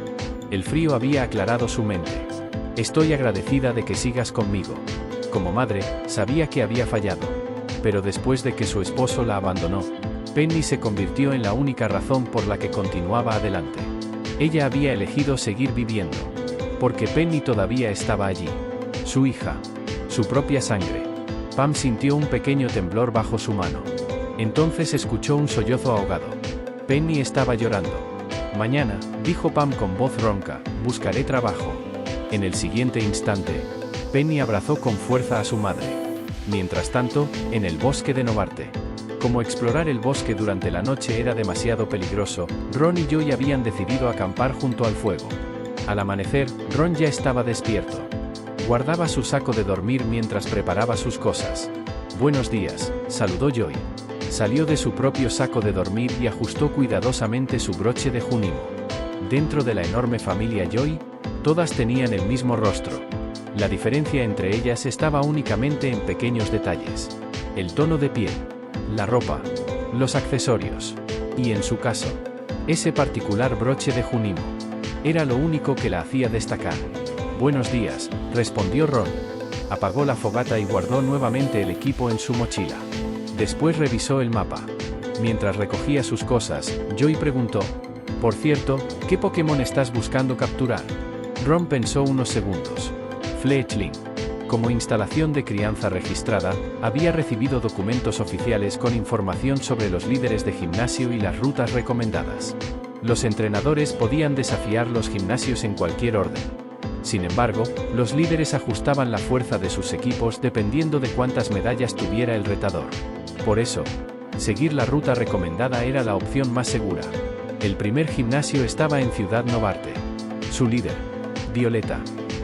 El frío había aclarado su mente. «Estoy agradecida de que sigas conmigo». Como madre, sabía que había fallado. Pero después de que su esposo la abandonó, Penny se convirtió en la única razón por la que continuaba adelante. Ella había elegido seguir viviendo. Porque Penny todavía estaba allí. Su hija. Su propia sangre. Pam sintió un pequeño temblor bajo su mano. Entonces escuchó un sollozo ahogado. Penny estaba llorando. «Mañana», dijo Pam con voz ronca, «buscaré trabajo». En el siguiente instante, Penny abrazó con fuerza a su madre. Mientras tanto, en el bosque de Novarte. Como explorar el bosque durante la noche era demasiado peligroso, Ron y Joy habían decidido acampar junto al fuego. Al amanecer, Ron ya estaba despierto. Guardaba su saco de dormir mientras preparaba sus cosas. «Buenos días», saludó Joy. Salió de su propio saco de dormir y ajustó cuidadosamente su broche de Junimo. Dentro de la enorme familia Joy, todas tenían el mismo rostro. La diferencia entre ellas estaba únicamente en pequeños detalles. El tono de piel, la ropa, los accesorios. Y en su caso, ese particular broche de Junimo. Era lo único que la hacía destacar. «Buenos días», respondió Ron. Apagó la fogata y guardó nuevamente el equipo en su mochila. Después revisó el mapa. Mientras recogía sus cosas, Joy preguntó: «Por cierto, ¿qué Pokémon estás buscando capturar?» Ron pensó unos segundos. Fletchling. Como instalación de crianza registrada, había recibido documentos oficiales con información sobre los líderes de gimnasio y las rutas recomendadas. Los entrenadores podían desafiar los gimnasios en cualquier orden. Sin embargo, los líderes ajustaban la fuerza de sus equipos dependiendo de cuántas medallas tuviera el retador. Por eso, seguir la ruta recomendada era la opción más segura. El primer gimnasio estaba en Ciudad Novarte. Su líder, Violeta,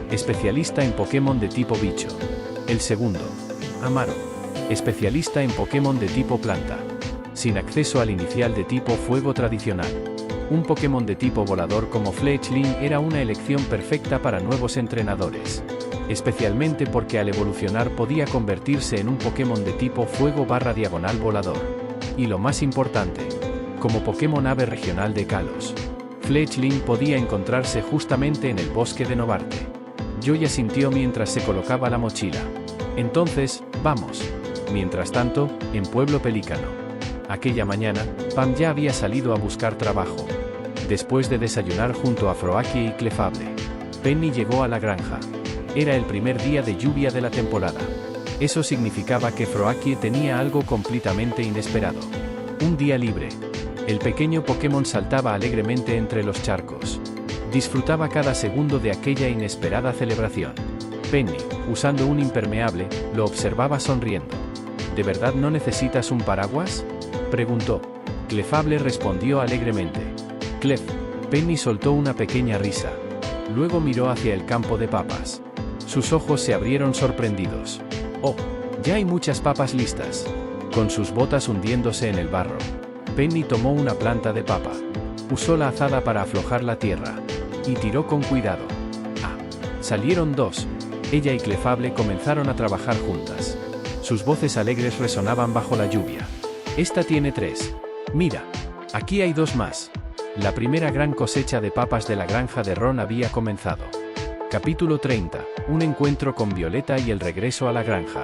especialista en Pokémon de tipo bicho. El segundo, Amaro, especialista en Pokémon de tipo planta. Sin acceso al inicial de tipo fuego tradicional. Un Pokémon de tipo volador como Fletchling era una elección perfecta para nuevos entrenadores. Especialmente porque al evolucionar podía convertirse en un Pokémon de tipo fuego /diagonal volador. Y lo más importante, como Pokémon ave regional de Kalos, Fletchling podía encontrarse justamente en el bosque de Novarte. Joy asintió mientras se colocaba la mochila. Entonces, vamos. Mientras tanto, en Pueblo Pelícano. Aquella mañana, Pam ya había salido a buscar trabajo. Después de desayunar junto a Froakie y Clefable, Penny llegó a la granja. Era el primer día de lluvia de la temporada. Eso significaba que Froakie tenía algo completamente inesperado. Un día libre. El pequeño Pokémon saltaba alegremente entre los charcos. Disfrutaba cada segundo de aquella inesperada celebración. Penny, usando un impermeable, lo observaba sonriendo. ¿De verdad no necesitas un paraguas?, preguntó. Clefable respondió alegremente. Clef. Penny soltó una pequeña risa. Luego miró hacia el campo de papas. Sus ojos se abrieron sorprendidos. Oh, ya hay muchas papas listas. Con sus botas hundiéndose en el barro, Penny tomó una planta de papa. Usó la azada para aflojar la tierra. Y tiró con cuidado. Ah, salieron dos. Ella y Clefable comenzaron a trabajar juntas. Sus voces alegres resonaban bajo la lluvia. Esta tiene 3. Mira, aquí hay 2 más. La primera gran cosecha de papas de la granja de Ron había comenzado. Capítulo 30. Un encuentro con Violeta y el regreso a la granja.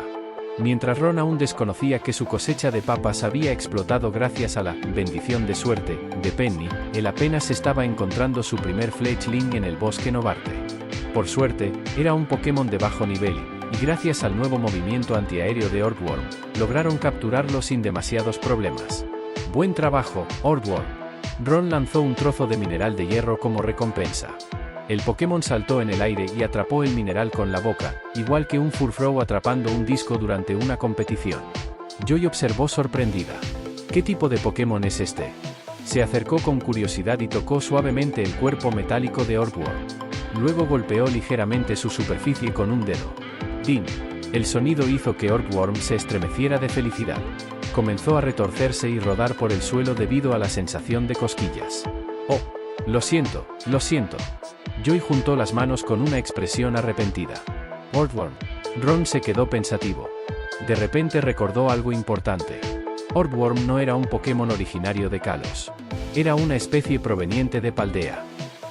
Mientras Ron aún desconocía que su cosecha de papas había explotado gracias a la bendición de suerte de Penny, él apenas estaba encontrando su primer Fletchling en el bosque Novarte. Por suerte, era un Pokémon de bajo nivel, y gracias al nuevo movimiento antiaéreo de Ortworm, lograron capturarlo sin demasiados problemas. Buen trabajo, Ortworm. Ron lanzó un trozo de mineral de hierro como recompensa. El Pokémon saltó en el aire y atrapó el mineral con la boca, igual que un Furfrou atrapando un disco durante una competición. Joy observó sorprendida. ¿Qué tipo de Pokémon es este? Se acercó con curiosidad y tocó suavemente el cuerpo metálico de Ortworm. Luego golpeó ligeramente su superficie con un dedo. ¡Din! El sonido hizo que Ortworm se estremeciera de felicidad. Comenzó a retorcerse y rodar por el suelo debido a la sensación de cosquillas. ¡Oh! Lo siento, lo siento. Joy juntó las manos con una expresión arrepentida. Ortworm. Ron se quedó pensativo. De repente recordó algo importante. Ortworm no era un Pokémon originario de Kalos. Era una especie proveniente de Paldea.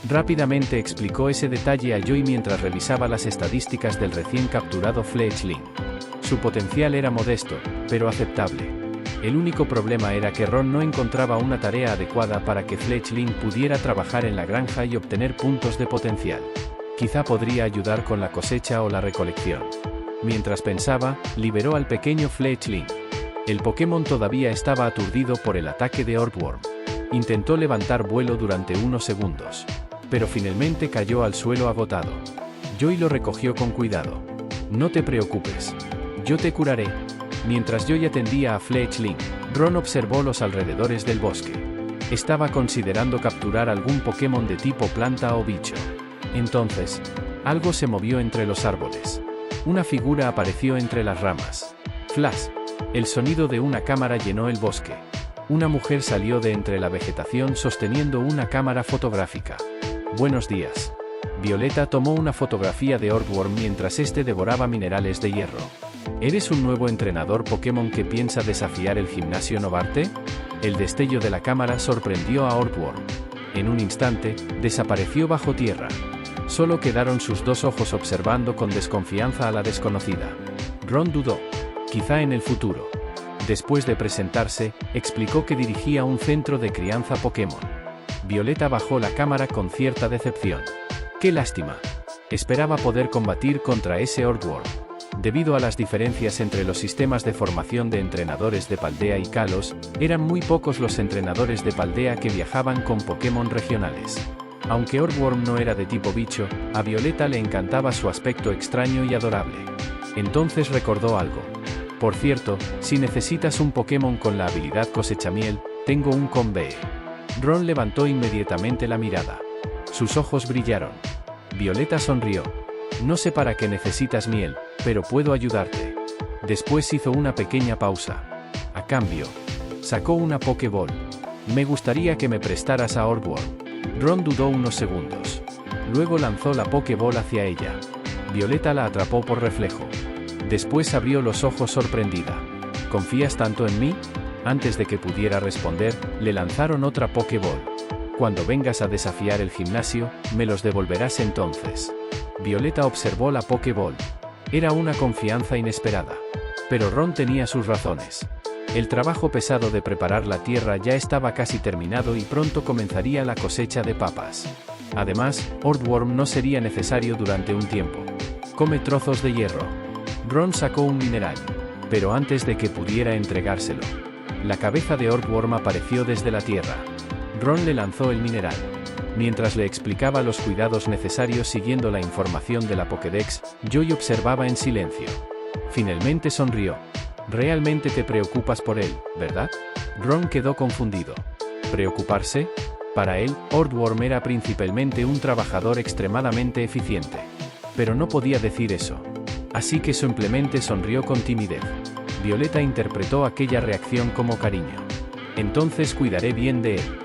Rápidamente explicó ese detalle a Joy mientras revisaba las estadísticas del recién capturado Fletchling. Su potencial era modesto, pero aceptable. El único problema era que Ron no encontraba una tarea adecuada para que Fletchling pudiera trabajar en la granja y obtener puntos de potencial. Quizá podría ayudar con la cosecha o la recolección. Mientras pensaba, liberó al pequeño Fletchling. El Pokémon todavía estaba aturdido por el ataque de Ortworm. Intentó levantar vuelo durante unos segundos, pero finalmente cayó al suelo agotado. Joy lo recogió con cuidado. No te preocupes. Yo te curaré. Mientras Joy atendía a Fletchling, Ron observó los alrededores del bosque. Estaba considerando capturar algún Pokémon de tipo planta o bicho. Entonces, algo se movió entre los árboles. Una figura apareció entre las ramas. Flash. El sonido de una cámara llenó el bosque. Una mujer salió de entre la vegetación sosteniendo una cámara fotográfica. Buenos días. Violeta tomó una fotografía de Ortworm mientras este devoraba minerales de hierro. ¿Eres un nuevo entrenador Pokémon que piensa desafiar el gimnasio Novarte? El destello de la cámara sorprendió a Ortworm. En un instante, desapareció bajo tierra. Solo quedaron sus 2 ojos observando con desconfianza a la desconocida. Ron dudó. Quizá en el futuro. Después de presentarse, explicó que dirigía un centro de crianza Pokémon. Violeta bajó la cámara con cierta decepción. ¡Qué lástima! Esperaba poder combatir contra ese Ortworm. Debido a las diferencias entre los sistemas de formación de entrenadores de Paldea y Kalos, eran muy pocos los entrenadores de Paldea que viajaban con Pokémon regionales. Aunque Ortworm no era de tipo bicho, a Violeta le encantaba su aspecto extraño y adorable. Entonces recordó algo. Por cierto, si necesitas un Pokémon con la habilidad cosechamiel, tengo un Convee. Ron levantó inmediatamente la mirada. Sus ojos brillaron. Violeta sonrió. No sé para qué necesitas miel, pero puedo ayudarte. Después hizo una pequeña pausa. A cambio, sacó una Pokéball. Me gustaría que me prestaras a Ortworm. Ron dudó unos segundos. Luego lanzó la Pokéball hacia ella. Violeta la atrapó por reflejo. Después abrió los ojos sorprendida. ¿Confías tanto en mí? Antes de que pudiera responder, le lanzaron otra Pokéball. Cuando vengas a desafiar el gimnasio, me los devolverás entonces. Violeta observó la Pokéball. Era una confianza inesperada. Pero Ron tenía sus razones. El trabajo pesado de preparar la tierra ya estaba casi terminado y pronto comenzaría la cosecha de papas. Además, Earthworm no sería necesario durante un tiempo. Come trozos de hierro. Ron sacó un mineral. Pero antes de que pudiera entregárselo, la cabeza de Earthworm apareció desde la tierra. Ron le lanzó el mineral. Mientras le explicaba los cuidados necesarios siguiendo la información de la Pokédex, Joy observaba en silencio. Finalmente sonrió. Realmente te preocupas por él, ¿verdad? Ron quedó confundido. ¿Preocuparse? Para él, Earthworm era principalmente un trabajador extremadamente eficiente. Pero no podía decir eso. Así que simplemente sonrió con timidez. Violeta interpretó aquella reacción como cariño. Entonces cuidaré bien de él.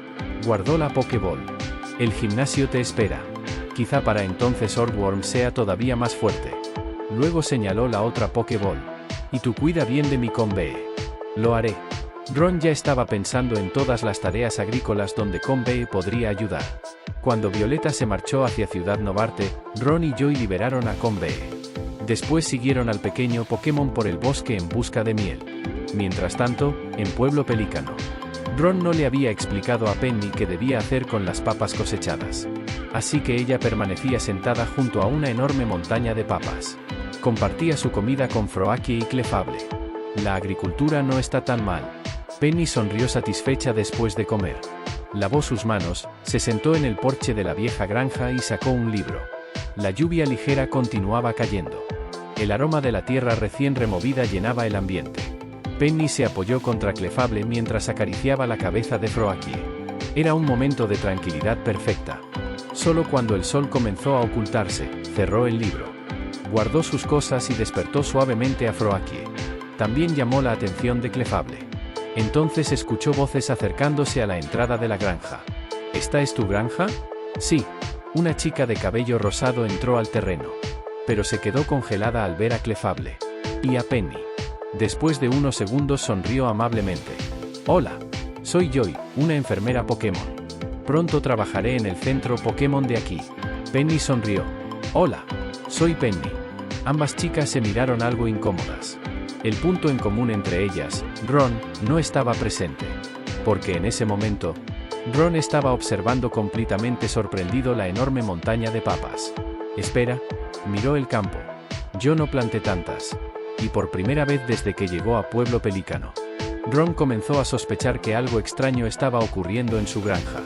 Guardó la Pokéball. El gimnasio te espera. Quizá para entonces Earthworm sea todavía más fuerte. Luego señaló la otra Pokéball. Y tú cuida bien de mi Combee. Lo haré. Ron ya estaba pensando en todas las tareas agrícolas donde Combee podría ayudar. Cuando Violeta se marchó hacia Ciudad Novarte, Ron y Joy liberaron a Combee. Después siguieron al pequeño Pokémon por el bosque en busca de miel. Mientras tanto, en Pueblo Pelícano, Ron no le había explicado a Penny qué debía hacer con las papas cosechadas. Así que ella permanecía sentada junto a una enorme montaña de papas. Compartía su comida con Froakie y Clefable. La agricultura no está tan mal. Penny sonrió satisfecha después de comer. Lavó sus manos, se sentó en el porche de la vieja granja y sacó un libro. La lluvia ligera continuaba cayendo. El aroma de la tierra recién removida llenaba el ambiente. Penny se apoyó contra Clefable mientras acariciaba la cabeza de Froakie. Era un momento de tranquilidad perfecta. Solo cuando el sol comenzó a ocultarse, cerró el libro. Guardó sus cosas y despertó suavemente a Froakie. También llamó la atención de Clefable. Entonces escuchó voces acercándose a la entrada de la granja. ¿Esta es tu granja? Sí. Una chica de cabello rosado entró al terreno. Pero se quedó congelada al ver a Clefable. Y a Penny. Después de unos segundos sonrió amablemente. Hola. Soy Joy, una enfermera Pokémon. Pronto trabajaré en el centro Pokémon de aquí. Penny sonrió. Hola. Soy Penny. Ambas chicas se miraron algo incómodas. El punto en común entre ellas, Ron, no estaba presente. Porque en ese momento, Ron estaba observando completamente sorprendido la enorme montaña de papas. Espera, miró el campo. Yo no planté tantas. Y por primera vez desde que llegó a Pueblo Pelícano, Ron comenzó a sospechar que algo extraño estaba ocurriendo en su granja.